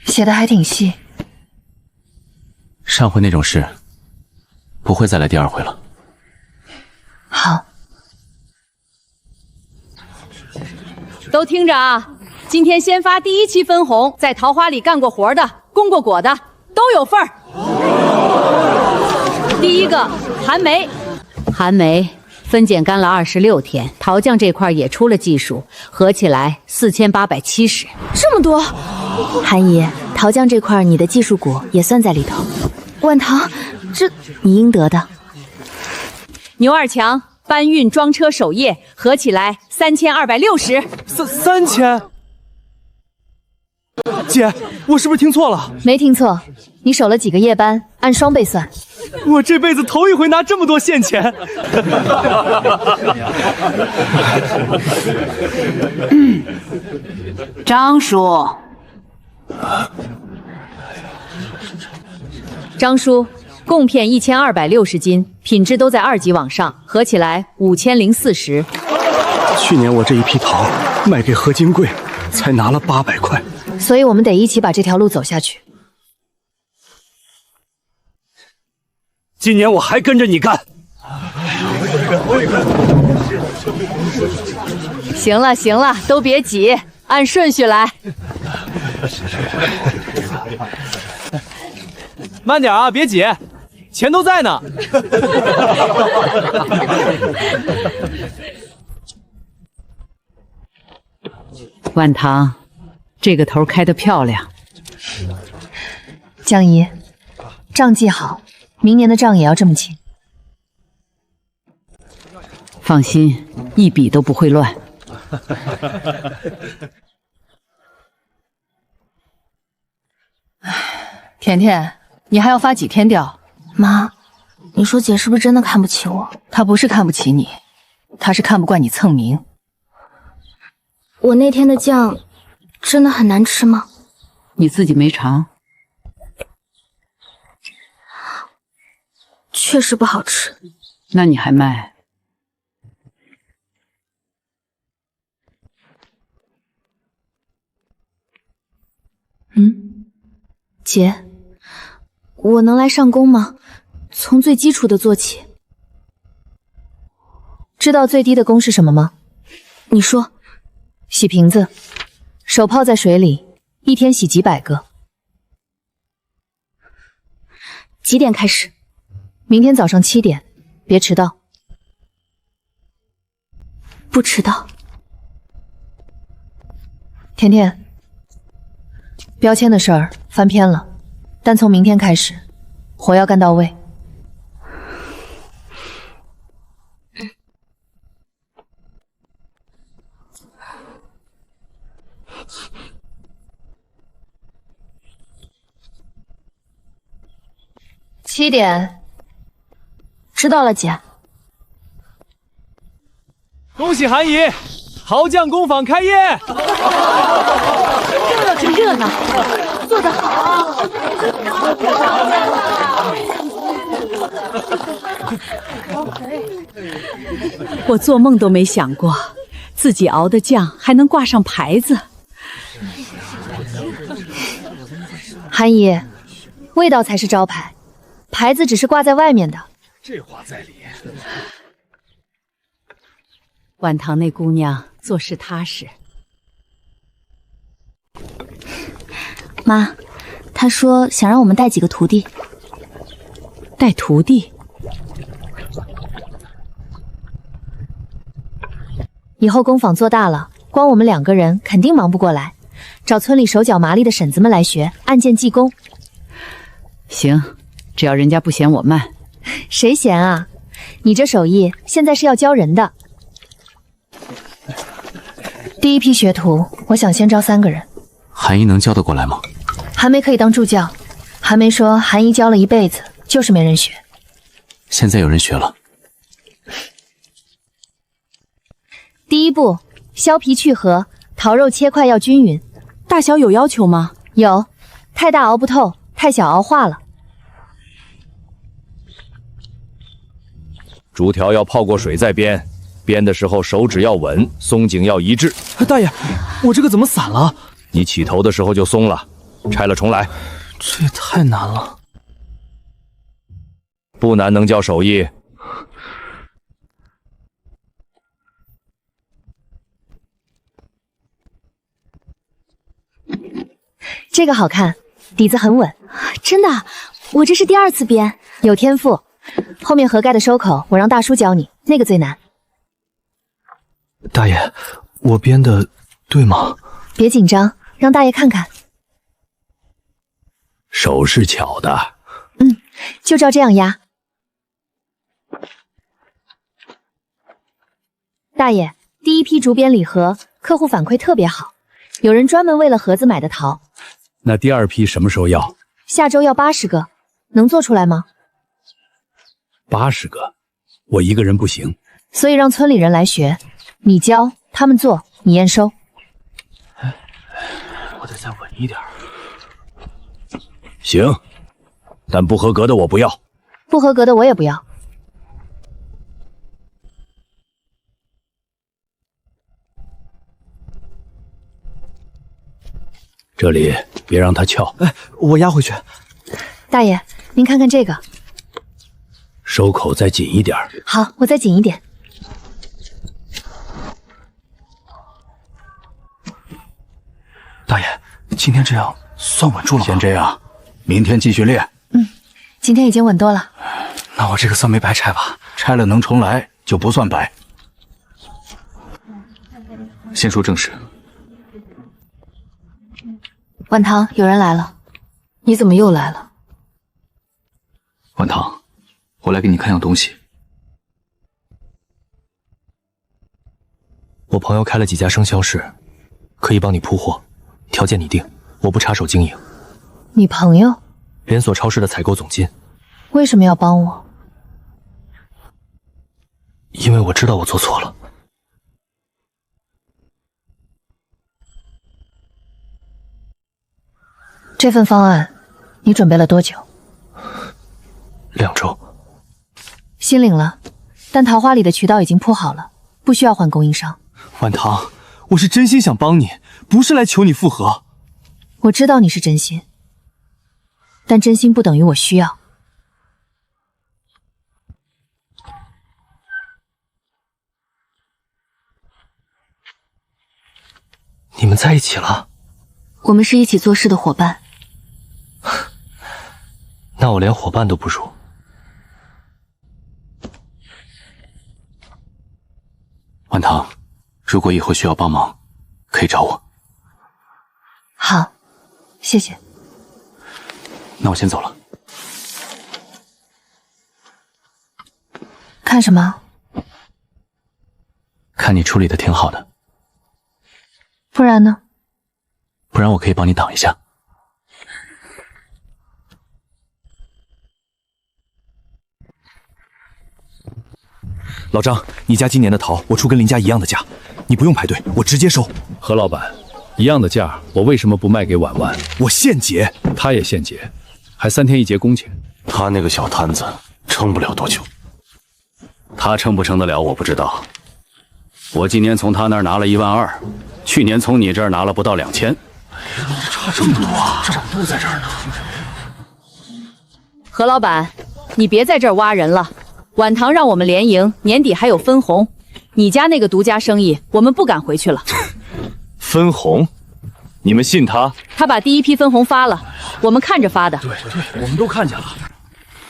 写的还挺细。上回那种事，不会再来第二回了。好。都听着啊！今天先发第1期分红，在桃花里干过活的、供过果的都有份儿。第1个，韩梅。韩梅分拣干了26天，桃酱这块也出了技术，合起来4870。这么多！韩姨，桃酱这块你的技术股也算在里头。晚唐，这你应得的。牛二强搬运装车守夜，合起来3260。3000？姐，我是不是听错了？没听错，你守了几个夜班，按双倍算。我这辈子头一回拿这么多现钱。张叔。张叔，贡片1260斤，品质都在2级往上，合起来5040。去年我这一批桃卖给何金贵，才拿了800块。所以我们得一起把这条路走下去。今年我还跟着你干。行了行了，都别急，按顺序来。慢点啊，别挤。钱都在呢。晚堂，这个头开得漂亮。江姨，账记好，明年的账也要这么清。放心，一笔都不会乱。甜甜，你还要发几天吊？妈，你说姐是不是真的看不起我？她不是看不起你，她是看不惯你蹭名。我那天的酱真的很难吃吗？你自己没尝？确实不好吃。那你还卖？姐，我能来上工吗？从最基础的做起。知道最低的工是什么吗？你说。洗瓶子，手泡在水里，一天洗几百个。几点开始？明天早上7点，别迟到。不迟到。甜甜，标签的事儿翻篇了，但从明天开始，活要干到位。7点。知道了，姐。恭喜韩姨，陶匠工坊开业！热闹就热闹，做得好。我做梦都没想过，自己熬的酱还能挂上牌子。韩姨，味道才是招牌，牌子只是挂在外面的。这话在理。晚堂那姑娘做事踏实。妈，她说想让我们带几个徒弟。带徒弟？以后工坊做大了，光我们2个人肯定忙不过来，找村里手脚麻利的婶子们来学，按件技工。行，只要人家不嫌我慢。谁嫌啊？你这手艺现在是要教人的。第一批学徒，我想先招3个人。韩姨能教得过来吗？韩梅可以当助教。韩梅说韩姨教了一辈子，就是没人学。现在有人学了。第一步，削皮去核，桃肉切块要均匀。大小有要求吗？有，太大熬不透，太小熬化了。竹条要泡过水再编，编的时候手指要稳，松紧要一致。大爷，我这个怎么散了？你起头的时候就松了，拆了重来。这也太难了。不难能叫手艺。这个好看，底子很稳。真的，我这是第2次编，有天赋。后面盒盖的收口，我让大叔教你，那个最难。大爷，我编的对吗？别紧张，让大爷看看。手是巧的。就照这样压。大爷，第一批竹编礼盒，客户反馈特别好，有人专门为了盒子买的桃。那第2批什么时候要？下周要80个，能做出来吗？80个，我一个人不行，所以让村里人来学，你教他们做，你验收。我得再稳一点。行，但不合格的我不要。不合格的我也不要。这里别让它翘。哎，我压回去。大爷，您看看这个。收口再紧一点。好，我再紧一点。大爷，今天这样算稳住了吗？先这样，明天继续练。今天已经稳多了。那我这个算没白拆吧？拆了能重来，就不算白。先说正事。晚堂，有人来了。你怎么又来了？晚堂，我来给你看样东西。我朋友开了几家生销室，可以帮你铺货，条件你定，我不插手经营。你朋友？连锁超市的采购总监。为什么要帮我？因为我知道我做错了。这份方案，你准备了多久？2周。心领了，但桃花里的渠道已经铺好了，不需要换供应商。晚堂，我是真心想帮你，不是来求你复合。我知道你是真心，但真心不等于我需要。你们在一起了？我们是一起做事的伙伴。那我连伙伴都不如。晚堂，如果以后需要帮忙，可以找我。好，谢谢。那我先走了。看什么？看你处理的挺好的，不然呢？不然我可以帮你挡一下。老张，你家今年的桃，我出跟邻家一样的价，你不用排队，我直接收。何老板，一样的价，我为什么不卖给婉婉？我现结，他也现结，还3天1结工钱。他那个小摊子撑不了多久。他撑不撑得了我不知道。我今年从他那儿拿了12000，去年从你这儿拿了不到2000。差这么多啊！这都在这儿呢。何老板，你别在这儿挖人了。晚堂让我们联营，年底还有分红。你家那个独家生意，我们不敢回去了。分红？你们信他？他把第1批分红发了，我们看着发的。对，我们都看见了。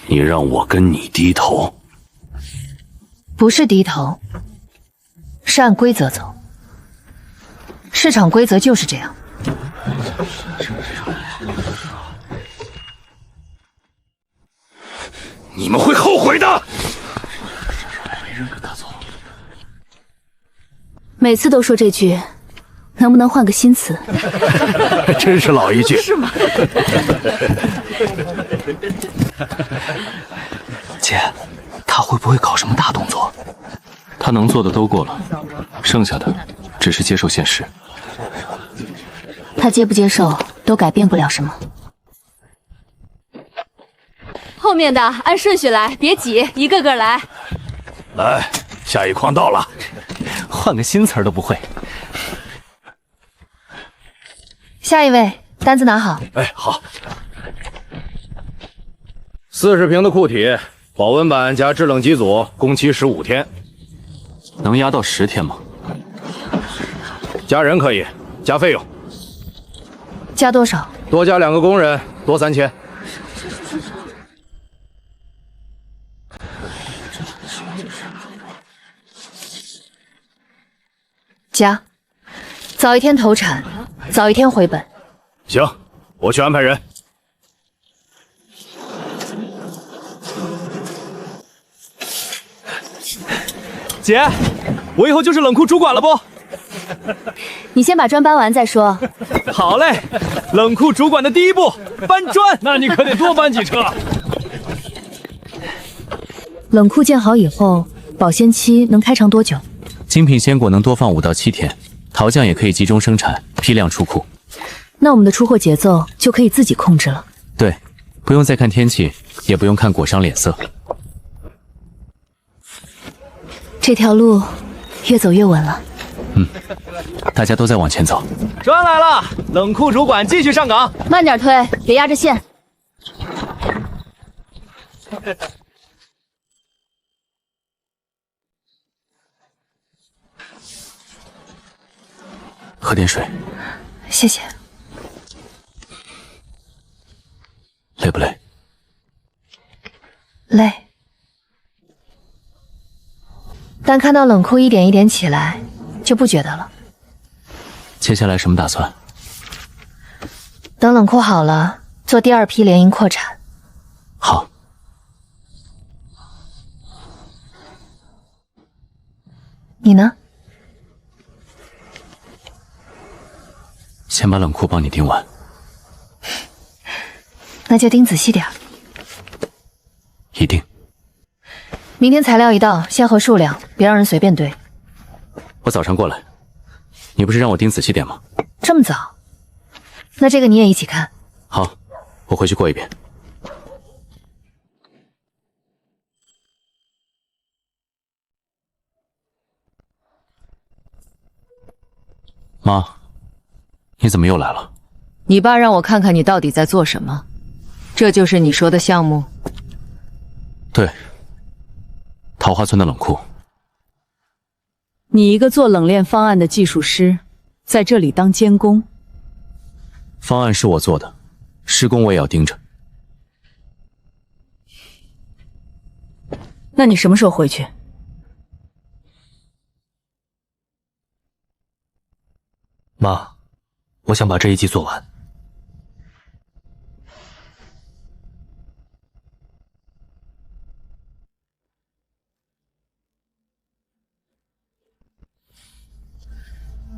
你让我跟你低头？不是低头，是按规则走。市场规则就是这样。你们会后悔的。没人跟他走。每次都说这句，能不能换个新词？真是老一句。是吗？姐，他会不会搞什么大动作？他能做的都过了，剩下的只是接受现实。他接不接受都改变不了什么。后面的按顺序来，别挤，一个个来。来，下一筐到了。换个新词儿都不会。下一位，单子拿好。哎，好。 40平的库体，保温板加制冷机组，工期15天。能压到10天吗？加人可以，加费用。加多少？多加2个工人，多3000。加，早一天投产，早一天回本。行，我去安排人。 姐，我以后就是冷库主管了不？你先把砖搬完再说。好嘞，冷库主管的第一步搬砖，那你可得多搬几车。冷库建好以后，保鲜期能开长多久？精品鲜果能多放5到7天，桃酱也可以集中生产，批量出库。那我们的出货节奏就可以自己控制了。对，不用再看天气，也不用看果商脸色。 这条路越走越稳了。大家都在往前走。砖来了，冷库主管继续上岗。慢点推，别压着线。喝点水。谢谢。累不累？累。但看到冷库一点一点起来，就不觉得了。接下来什么打算？等冷库好了，做第2批联营扩产。好。你呢？先把冷库帮你盯完。那就盯仔细点。一定。明天材料一到，先核数量，别让人随便堆。我早上过来，你不是让我盯仔细点吗？这么早？那这个你也一起看。好，我回去过一遍。妈，你怎么又来了？你爸让我看看你到底在做什么，这就是你说的项目？对，桃花村的冷库。你一个做冷链方案的技术师，在这里当监工？方案是我做的，施工我也要盯着。那你什么时候回去？妈，我想把这一季做完。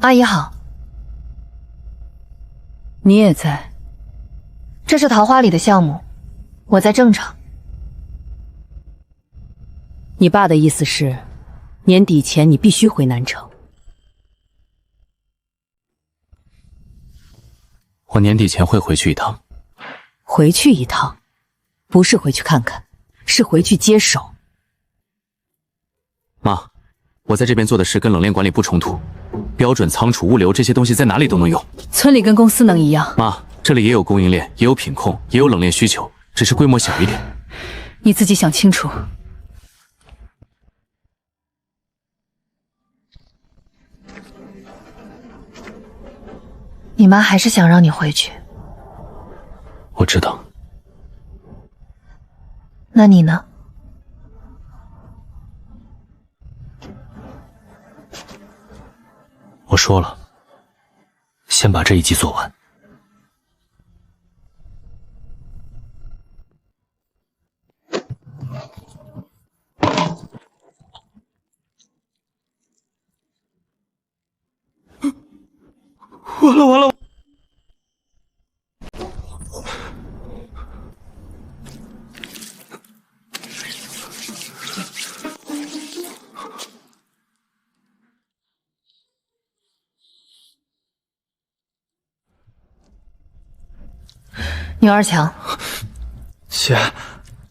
阿姨好。你也在？这是桃花里的项目，我在正场。你爸的意思是，年底前你必须回南城。我年底前会回去一趟。回去一趟，不是回去看看，是回去接手。妈，我在这边做的事跟冷链管理不冲突，标准仓储、物流这些东西在哪里都能用。村里跟公司能一样？妈，这里也有供应链，也有品控，也有冷链需求，只是规模小一点。你自己想清楚。你妈还是想让你回去。我知道。那你呢？我说了，先把这一季做完。完了完了！牛二强，姐，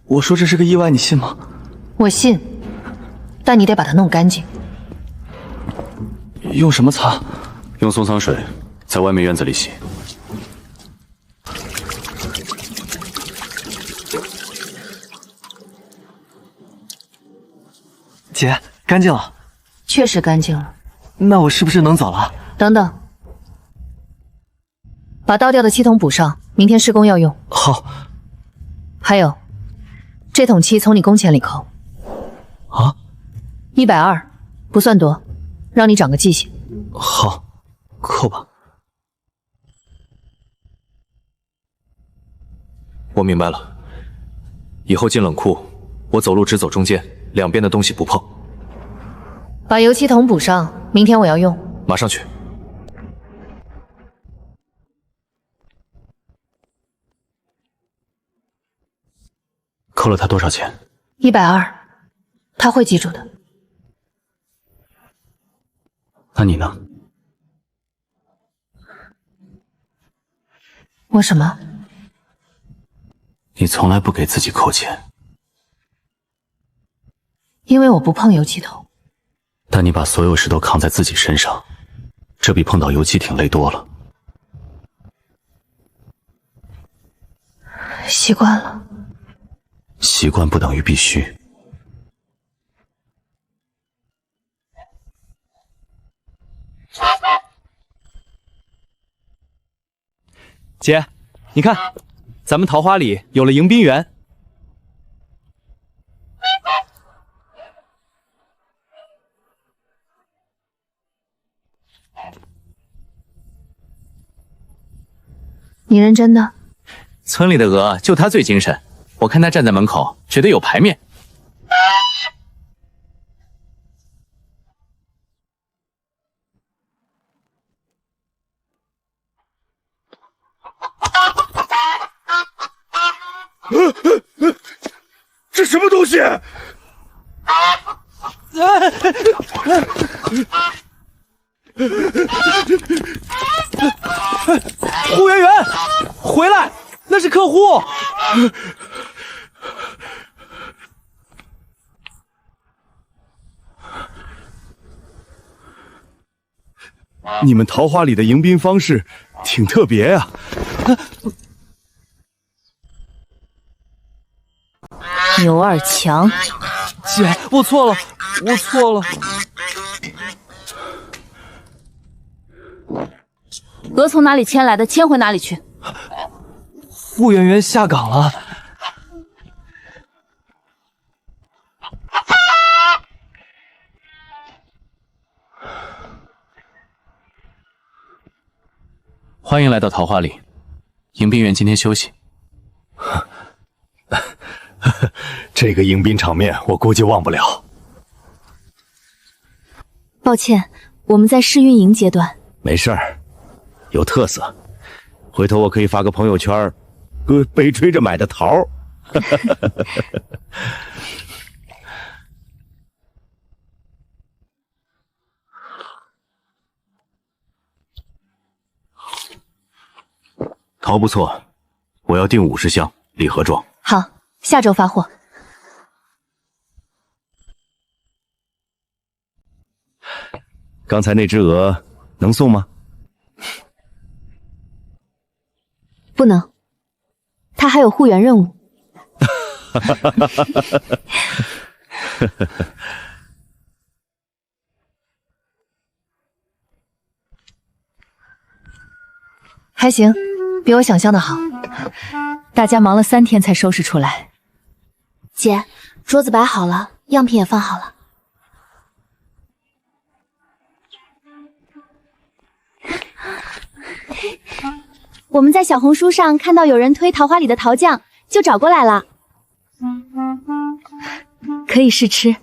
我说这是个意外，你信吗？我信，但你得把它弄干净。用什么擦？用松桑水，在外面院子里洗。姐，干净了。确实干净了。那我是不是能走了？等等，把倒掉的气筒补上，明天施工要用。好。还有，这桶漆从你工钱里扣。啊？120，不算多，让你长个记性。好，扣吧。我明白了，以后进冷库，我走路只走中间，两边的东西不碰。把油漆桶补上，明天我要用。马上去。扣了他多少钱？120，他会记住的。那你呢？我什么？你从来不给自己扣钱。因为我不碰油漆桶。但你把所有事都扛在自己身上，这比碰到油漆挺累多了。习惯了。习惯不等于必须。姐，你看，咱们桃花里有了迎宾园。你认真的？村里的鹅就它最精神，我看它站在门口，觉得有排面。这什么东西？护园员，回来，那是客户。你们桃花里的迎宾方式挺特别呀。牛二强，姐，我错了，我错了。鹅从哪里牵来的，牵回哪里去。护园员下岗了。欢迎来到桃花里，迎宾员今天休息。这个迎宾场面，我估计忘不了。抱歉，我们在试运营阶段。没事儿，有特色。回头我可以发个朋友圈，哥背吹着买的桃。桃不错，我要订50箱礼盒装。好，下周发货。刚才那只鹅能送吗？不能，它还有护园任务。还行，比我想象的好。大家忙了3天才收拾出来。姐，桌子摆好了，样品也放好了。我们在小红书上看到有人推桃花里的桃酱，就找过来了。可以试吃。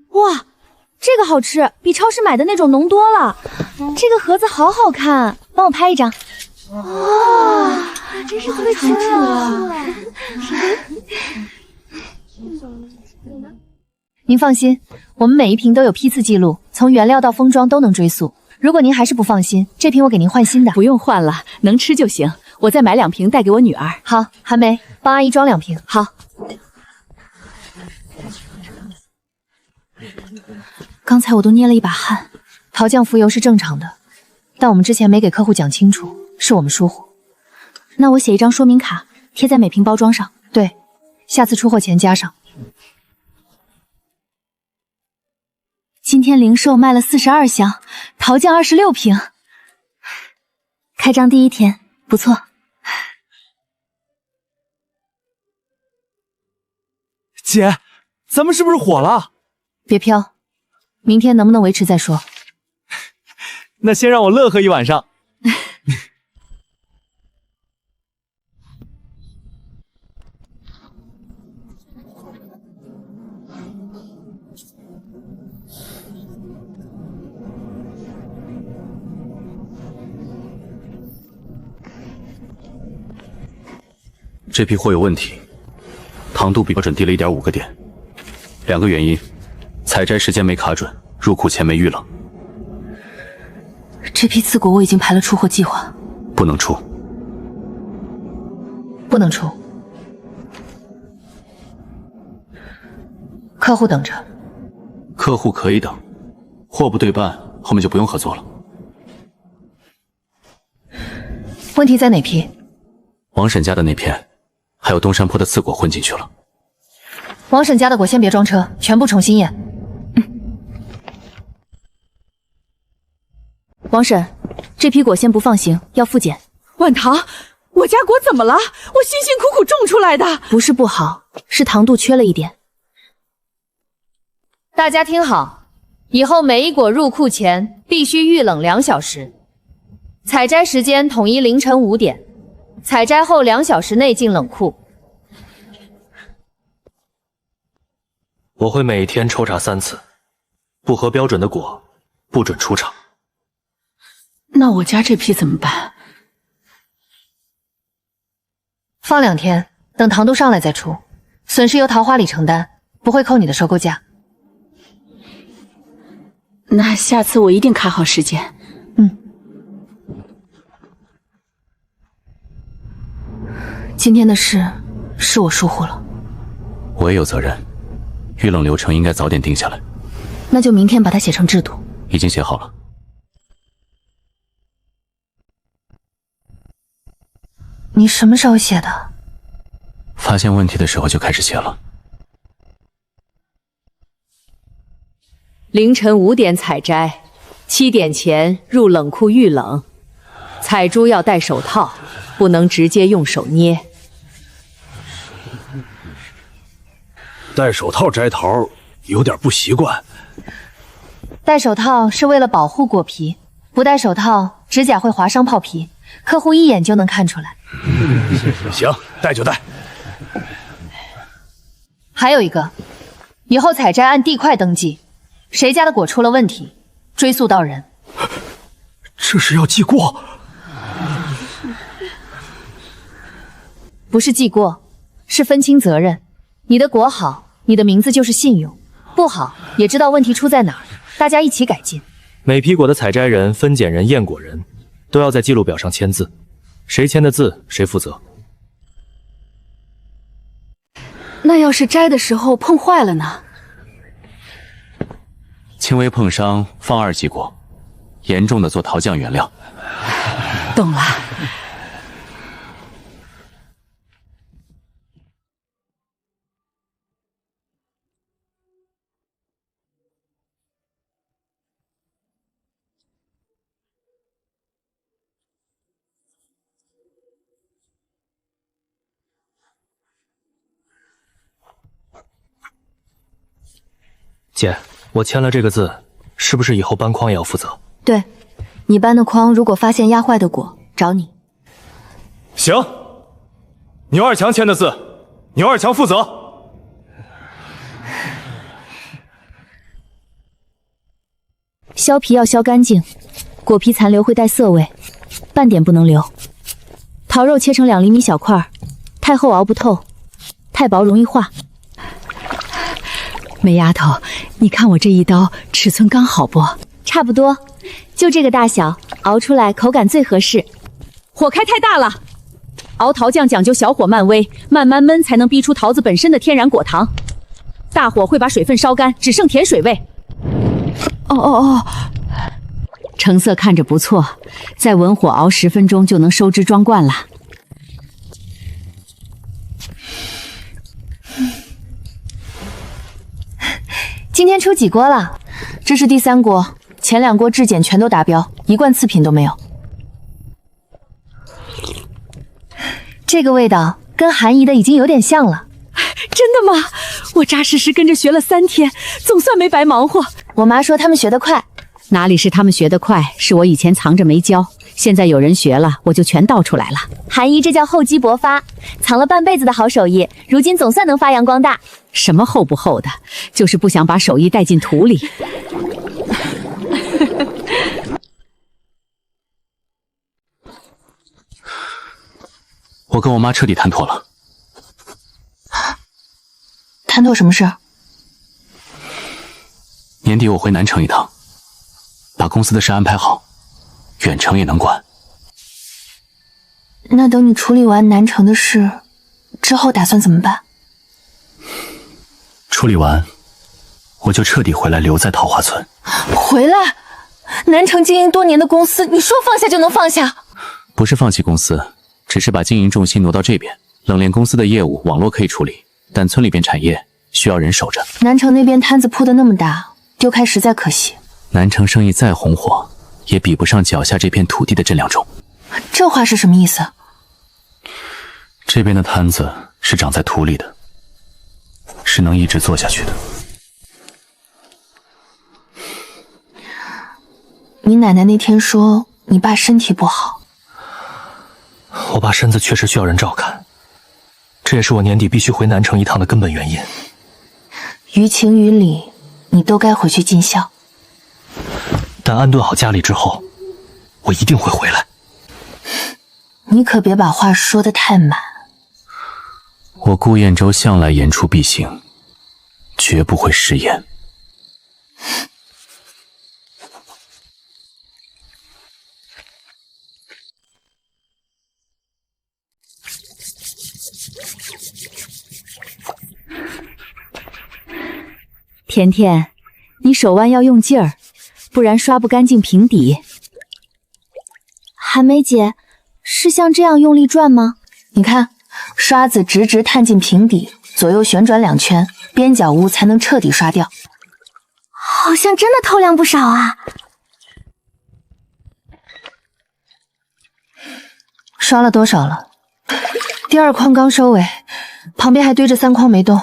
哇，这个好吃，比超市买的那种浓多了。这个盒子好好看，帮我拍一张。哇，真是会吃啊！您放心，我们每一瓶都有批次记录，从原料到封装都能追溯。如果您还是不放心，这瓶我给您换新的。不用换了，能吃就行。我再买2瓶带给我女儿。好，韩梅，帮阿姨装2瓶。好。刚才我都捏了一把汗，桃酱浮油是正常的，但我们之前没给客户讲清楚，是我们疏忽。那我写一张说明卡，贴在每瓶包装上。对，下次出货前加上。今天零售卖了42箱，桃酱26瓶。开张第1天，不错。姐，咱们是不是火了？别飘，明天能不能维持再说。那先让我乐呵一晚上。这批货有问题，糖度比标准低了1.5个点。2个原因：采摘时间没卡准，入库前没遇冷。这批刺果我已经排了出货计划。不能出。不能出。客户等着。客户可以等，货不对半，后面就不用合作了。问题在哪批？王婶家的那片，还有东山坡的刺果混进去了。王婶家的果先别装车，全部重新验。王婶，这批果先不放行，要复检。晚唐，我家果怎么了？我辛辛苦苦种出来的。不是不好，是糖度缺了一点。大家听好，以后每一果入库前必须预冷2小时。采摘时间统一凌晨5点，采摘后2小时内进冷库。我会每天抽查3次，不合标准的果不准出厂。那我家这批怎么办？放2天，等糖度上来再出，损失由桃花里承担，不会扣你的收购价。那下次我一定看好时间。今天的事是我疏忽了，我也有责任。预冷流程应该早点定下来。那就明天把它写成制度。已经写好了。你什么时候写的？发现问题的时候就开始写了。凌晨5点采摘，7点前入冷库预冷。采珠要戴手套，不能直接用手捏。戴手套摘桃有点不习惯。戴手套是为了保护果皮，不戴手套指甲会划伤泡皮，客户一眼就能看出来。行，戴就戴。还有一个，以后采摘按地块登记，谁家的果出了问题，追溯到人。这是要记过？不是记过，是分清责任。你的果好，你的名字就是信用；不好，也知道问题出在哪儿，大家一起改进。每批果的采摘人、分拣人、验果人都要在记录表上签字，谁签的字谁负责。那要是摘的时候碰坏了呢？轻微碰伤放2级果，严重的做桃酱原料。懂了。姐，我签了这个字，是不是以后搬筐也要负责？对，你搬的筐如果发现压坏的果，找你。行，牛二强签的字，牛二强负责。削皮要削干净，果皮残留会带涩味，半点不能留。桃肉切成2厘米小块，太厚熬不透，太薄容易化。梅丫头，你看我这一刀尺寸刚好不？差不多，就这个大小，熬出来口感最合适。火开太大了，熬桃酱讲究小火慢煨，慢慢焖才能逼出桃子本身的天然果糖。大火会把水分烧干，只剩甜水味。成色看着不错，再文火熬10分钟就能收汁装罐了。今天出几锅了？这是第3锅，前2锅质检全都达标，1罐次品都没有。这个味道跟韩姨的已经有点像了。真的吗？我扎实实跟着学了3天，总算没白忙活。我妈说他们学得快。哪里是他们学得快，是我以前藏着没教，现在有人学了，我就全倒出来了。韩姨这叫厚积薄发，藏了半辈子的好手艺，如今总算能发扬光大。什么厚不厚的，就是不想把手艺带进土里。我跟我妈彻底谈妥了。谈妥什么事？年底我回南城一趟，把公司的事安排好，远程也能管。那等你处理完南城的事之后，打算怎么办？处理完，我就彻底回来，留在桃花村。回来？南城经营多年的公司，你说放下就能放下？不是放弃公司，只是把经营重心挪到这边。冷链公司的业务网络可以处理，但村里边产业需要人守着。南城那边摊子铺得那么大，丢开实在可惜。南城生意再红火，也比不上脚下这片土地的质量重。这话是什么意思？这边的摊子是长在土里的，是能一直做下去的。你奶奶那天说你爸身体不好。我爸身子确实需要人照看，这也是我年底必须回南城一趟的根本原因。于情于理，你都该回去尽孝。但安顿好家里之后，我一定会回来。你可别把话说得太满。我顾燕州向来言出必行，绝不会食言。甜甜，你手腕要用劲儿，不然刷不干净平底。寒梅姐，是像这样用力转吗？你看，刷子直直探进平底，左右旋转2圈，边角污才能彻底刷掉。好像真的透亮不少啊！刷了多少了？第2框刚收尾，旁边还堆着3框没动，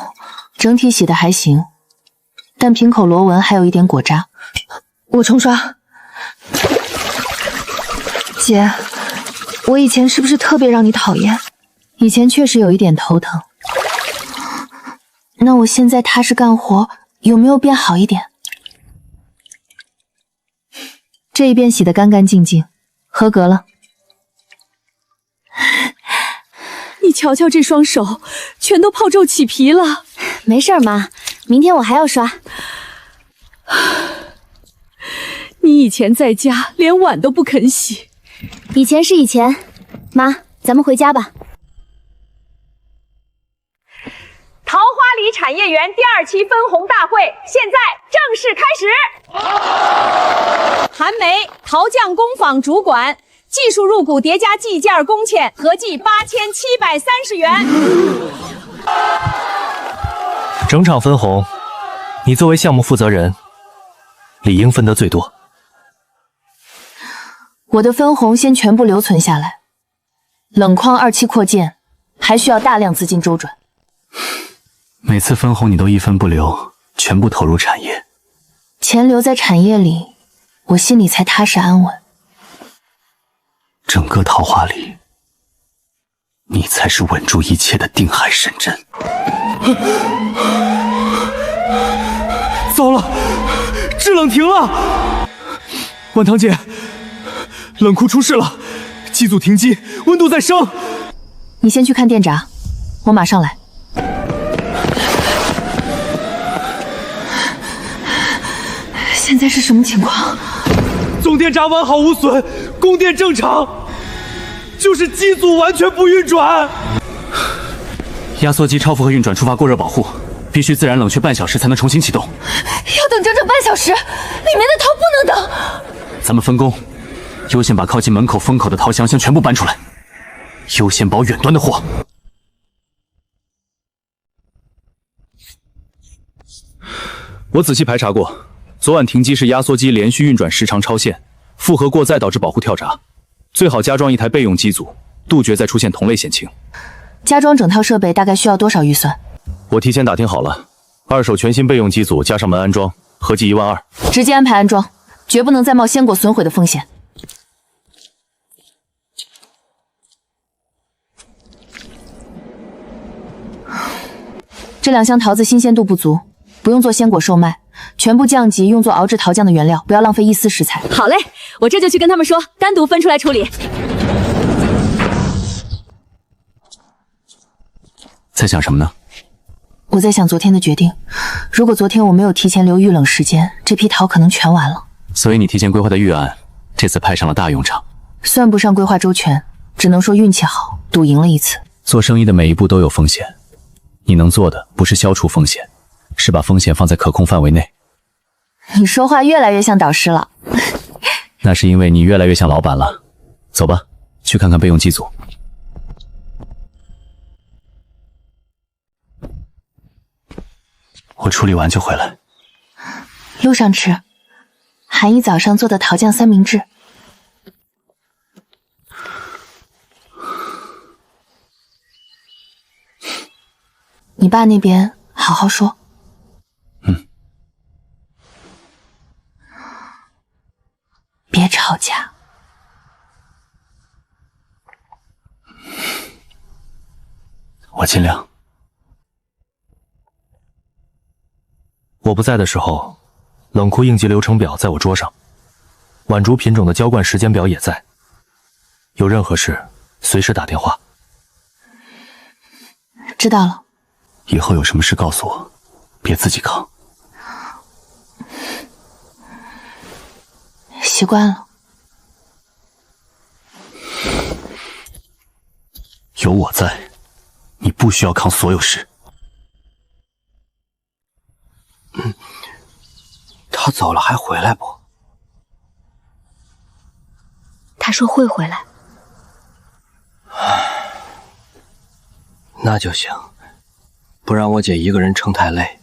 整体洗的还行，但瓶口螺纹还有一点果渣。我重刷。姐，我以前是不是特别让你讨厌？以前确实有一点头疼。那我现在踏实干活，有没有变好一点？这一遍洗得干干净净，合格了。你瞧瞧这双手，全都泡皱起皮了。没事儿妈，明天我还要刷。你以前在家连碗都不肯洗。以前是以前，妈，咱们回家吧。桃花里产业园第2期分红大会现在正式开始。韩梅，陶匠工坊主管，技术入股叠加计件工钱合计8730元。整场分红，你作为项目负责人，理应分得最多。我的分红先全部留存下来，冷矿2期扩建还需要大量资金周转。每次分红你都一分不留，全部投入产业。钱留在产业里，我心里才踏实安稳。整个桃花里，你才是稳住一切的定海神针。糟了，制冷停了！婉堂姐，冷库出事了，机组停机，温度在升。你先去看电闸，我马上来。现在是什么情况？总电闸完好无损，供电正常，就是机组完全不运转。压缩机超负荷运转触发过热保护，必须自然冷却半小时才能重新启动。要等整整半小时，里面的陶不能等。咱们分工，优先把靠近门口封口的陶箱全部搬出来，优先保远端的货。我仔细排查过，昨晚停机是压缩机连续运转时长超限，负荷过载导致保护跳闸，最好加装一台备用机组，杜绝再出现同类险情。加装整套设备大概需要多少预算？我提前打听好了，2手全新备用机组加上门安装，合计12000。直接安排安装，绝不能再冒鲜果损毁的风险。这2箱桃子新鲜度不足，不用做鲜果售卖，全部降级用作熬制桃酱的原料，不要浪费一丝食材。好嘞，我这就去跟他们说，单独分出来处理。在想什么呢？我在想昨天的决定，如果昨天我没有提前留预冷时间，这批桃可能全完了。所以你提前规划的预案，这次派上了大用场。算不上规划周全，只能说运气好，赌赢了一次。做生意的每一步都有风险，你能做的不是消除风险，是把风险放在可控范围内。你说话越来越像导师了。那是因为你越来越像老板了。走吧，去看看备用机组。我处理完就回来。路上吃，韩姨早上做的桃酱三明治。你爸那边好好说。别吵架。我尽量。我不在的时候，冷库应急流程表在我桌上，晚竹品种的浇灌时间表也在。有任何事，随时打电话。知道了。以后有什么事告诉我，别自己扛。习惯了。有我在，你不需要扛所有事。他走了还回来不？他说会回来。那就行，不让我姐一个人撑太累。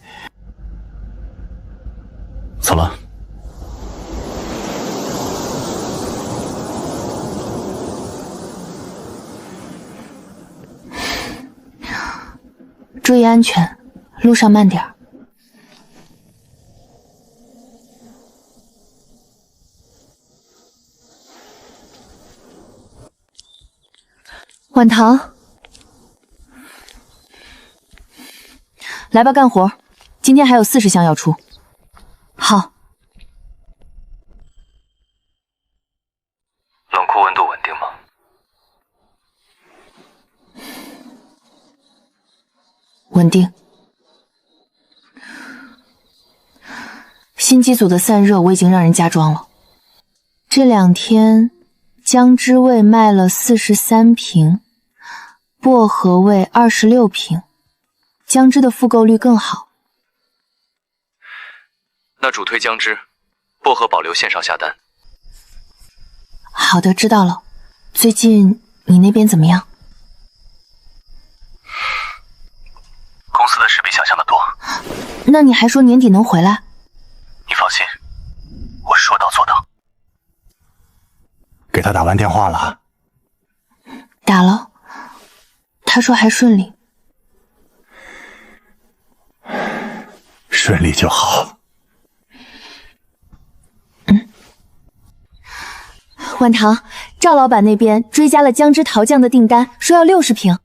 走了。注意安全，路上慢点儿。晚唐，来吧，干活。今天还有40箱要出。好。冷库温度稳定吗？稳定。新机组的散热我已经让人加装了。这2天，姜汁味卖了43瓶，薄荷味26瓶，姜汁的复购率更好。那主推姜汁，薄荷保留线上下单。好的，知道了。最近你那边怎么样？公司的事比想象的多。那你还说年底能回来？你放心，我说到做到。给他打完电话了？打了，他说还顺利。顺利就好。晚唐，赵老板那边追加了姜汁桃酱的订单，说要60瓶。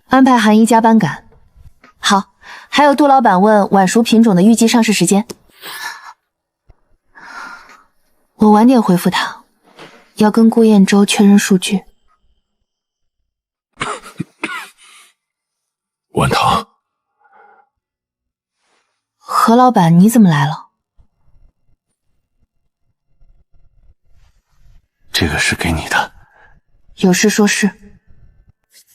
安排韩一加班赶。好，还有杜老板问晚熟品种的预计上市时间。我晚点回复他，要跟顾燕洲确认数据。晚唐，何老板，你怎么来了？这个是给你的。有事说事。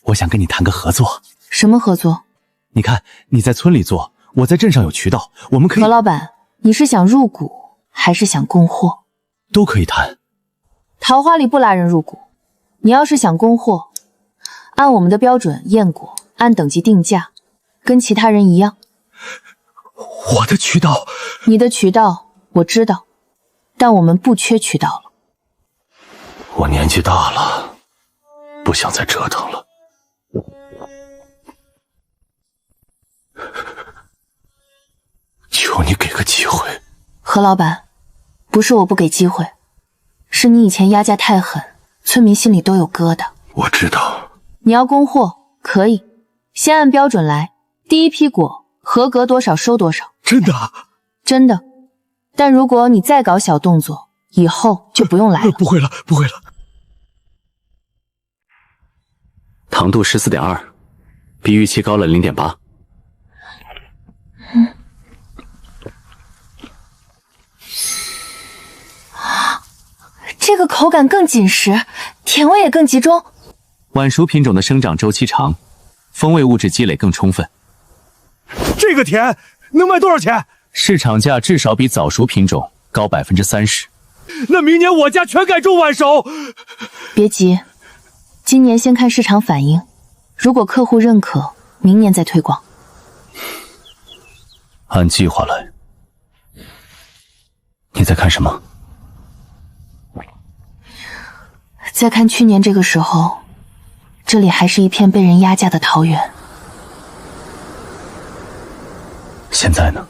我想跟你谈个合作。什么合作？你看，你在村里做，我在镇上有渠道，我们可以。何老板，你是想入股还是想供货？都可以谈。桃花里不拉人入股，你要是想供货，按我们的标准验果，按等级定价，跟其他人一样。我的渠道，你的渠道我知道，但我们不缺渠道了。我年纪大了，不想再折腾了。求你给个机会。何老板，不是我不给机会，是你以前压价太狠，村民心里都有疙瘩。我知道。你要供货可以，先按标准来，第一批果合格多少收多少。真的？真的。但如果你再搞小动作，以后就不用来了。不会了，不会了。糖度14.2，比预期高了0.8。这个口感更紧实，甜味也更集中。晚熟品种的生长周期长，风味物质积累更充分。这个甜能卖多少钱？市场价至少比早熟品种高30%。那明年我家全改种晚熟。别急，今年先看市场反应，如果客户认可，明年再推广。按计划来。你在看什么？再看去年这个时候，这里还是一片被人压价的桃园。现在呢？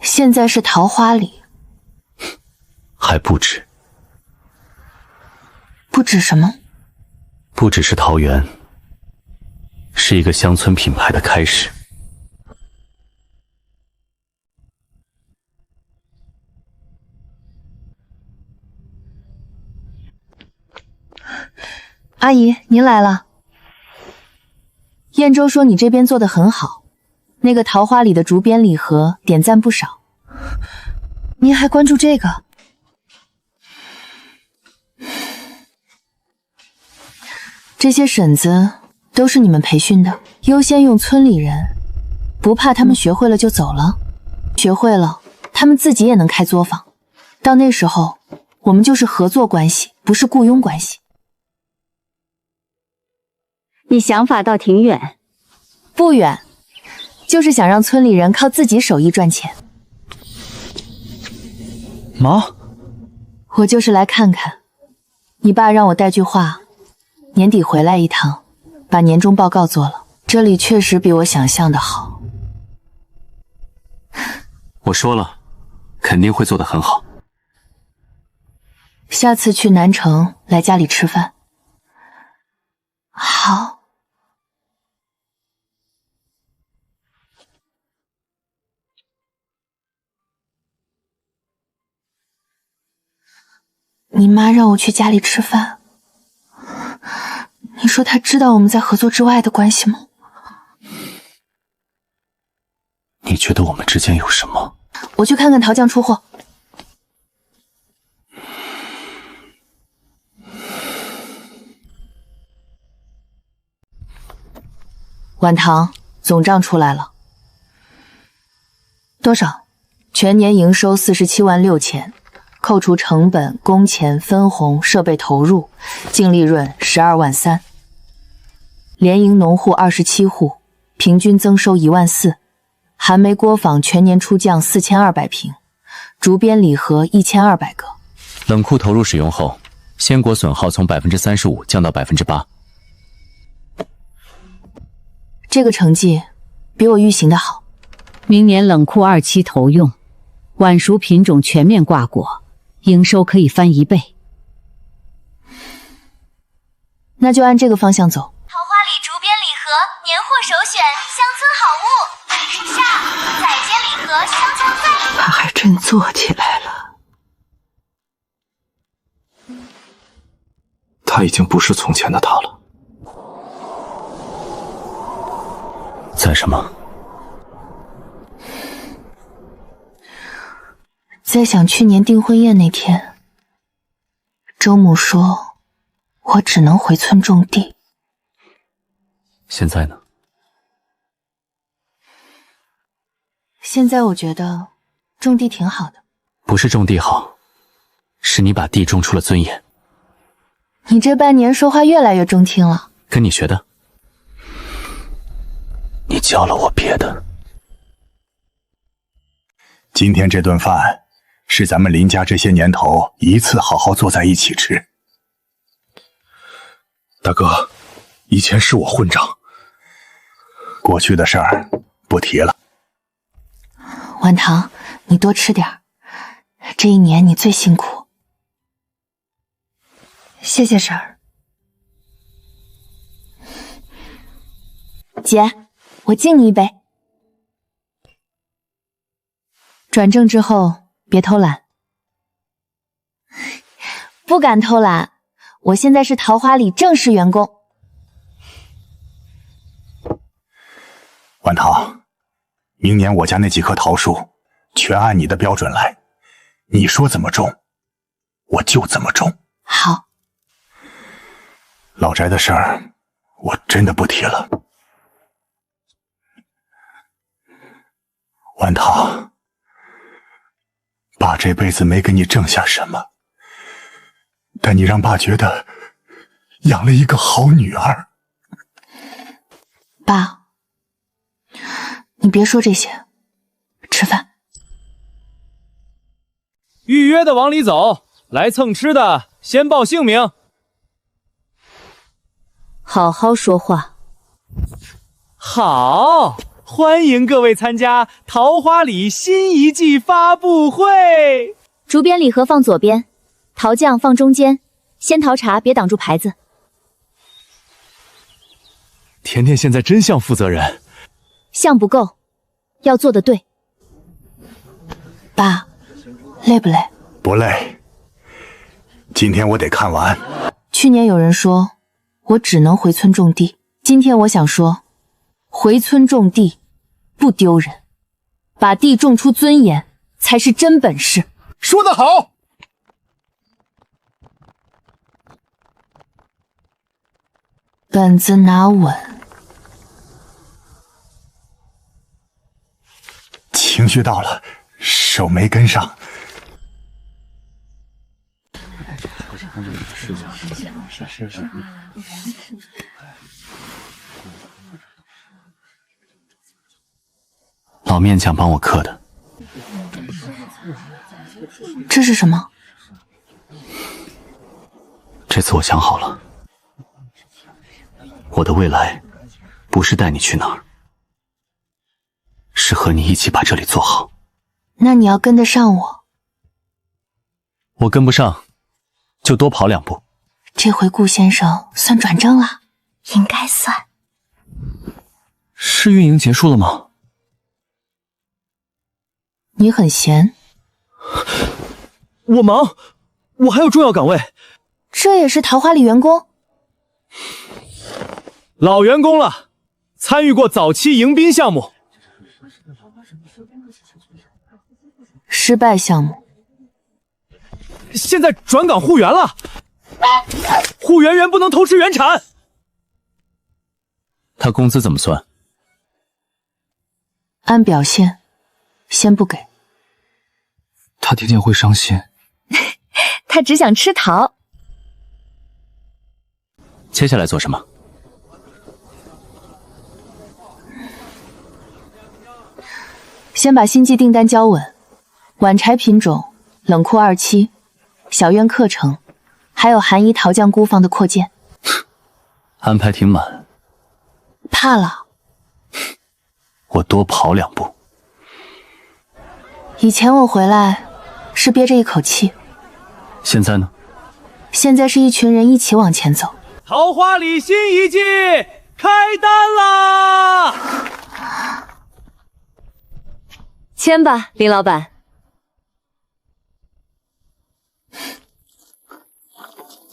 现在是桃花里。还不止。不止什么？不只是桃园，是一个乡村品牌的开始。阿姨，您来了。燕州说你这边做得很好，那个桃花里的竹编礼盒点赞不少。您还关注这个？这些婶子都是你们培训的，优先用村里人，不怕他们学会了就走了。学会了，他们自己也能开作坊。到那时候，我们就是合作关系，不是雇佣关系。你想法倒挺远。不远，就是想让村里人靠自己手艺赚钱。妈，我就是来看看。你爸让我带句话，年底回来一趟，把年终报告做了。这里确实比我想象的好。我说了，肯定会做得很好。下次去南城来家里吃饭。好。你妈让我去家里吃饭，你说她知道我们在合作之外的关系吗？你觉得我们之间有什么？我去看看桃酱出货。晚堂总账出来了，多少？全年营收47万6千。扣除成本、工钱、分红、设备投入，净利润12万3。联营农户27户，平均增收1万4。寒梅锅坊全年出酱4200瓶，竹编礼盒1200个。冷库投入使用后，鲜果损耗从35%降到8%。这个成绩比我预行的好。明年冷库2期投用，晚熟品种全面挂果。营收可以翻1倍，那就按这个方向走。桃花里竹编礼盒年货首选，乡村好物。时下仔尖礼盒香蕉在。他还真做起来了。他已经不是从前的他了。在什么？在想去年订婚宴那天，周母说我只能回村种地。现在呢？现在我觉得种地挺好的。不是种地好，是你把地种出了尊严。你这半年说话越来越中听了。跟你学的。你教了我别的。今天这顿饭是咱们林家这些年头一次好好坐在一起吃。大哥，以前是我混账，过去的事儿不提了。晚堂，你多吃点儿，这一年你最辛苦。谢谢婶儿。姐，我敬你一杯。转正之后别偷懒。不敢偷懒，我现在是桃花里正式员工。晚堂，明年我家那几棵桃树全按你的标准来，你说怎么种，我就怎么种。好。老宅的事儿，我真的不提了。晚堂，爸这辈子没给你挣下什么，但你让爸觉得养了一个好女儿。爸，你别说这些，吃饭。预约的往里走，来蹭吃的先报姓名。好好说话。好，欢迎各位参加桃花里新一季发布会。竹编礼盒放左边，桃酱放中间，仙桃茶别挡住牌子。甜甜现在真像负责人。像不够，要做得对。爸，累不累？不累。今天我得看完。去年有人说我只能回村种地，今天我想说，回村种地不丢人，把地种出尊严才是真本事。说得好。本子拿稳。情绪到了，手没跟上。老面匠帮我刻的。这是什么？这次我想好了，我的未来不是带你去哪儿，是和你一起把这里做好。那你要跟得上我。我跟不上，就多跑2步。这回顾先生算转正了？应该算。试运营结束了吗？你很闲。我忙，我还有重要岗位。这也是桃花里员工？老员工了，参与过早期迎宾项目。失败项目。现在转岗护园了，护园员不能偷吃原产。他工资怎么算？按表现，先不给。他听见会伤心。他只想吃桃。接下来做什么？先把星际订单交稳，晚柴品种、冷库2期、小院课程，还有寒衣桃酱孤房的扩建。安排挺满。怕了。我多跑2步。以前我回来是憋着一口气，现在呢？现在是一群人一起往前走。桃花里新一季开单啦！签吧，林老板。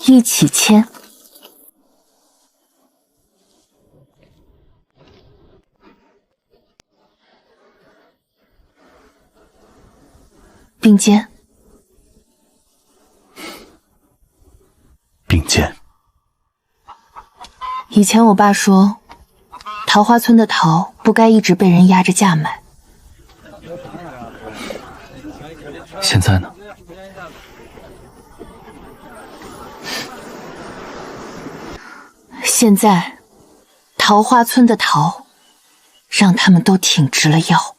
一起签。并肩。并肩。以前我爸说，桃花村的桃不该一直被人压着价买。现在呢？现在，桃花村的桃，让他们都挺直了腰。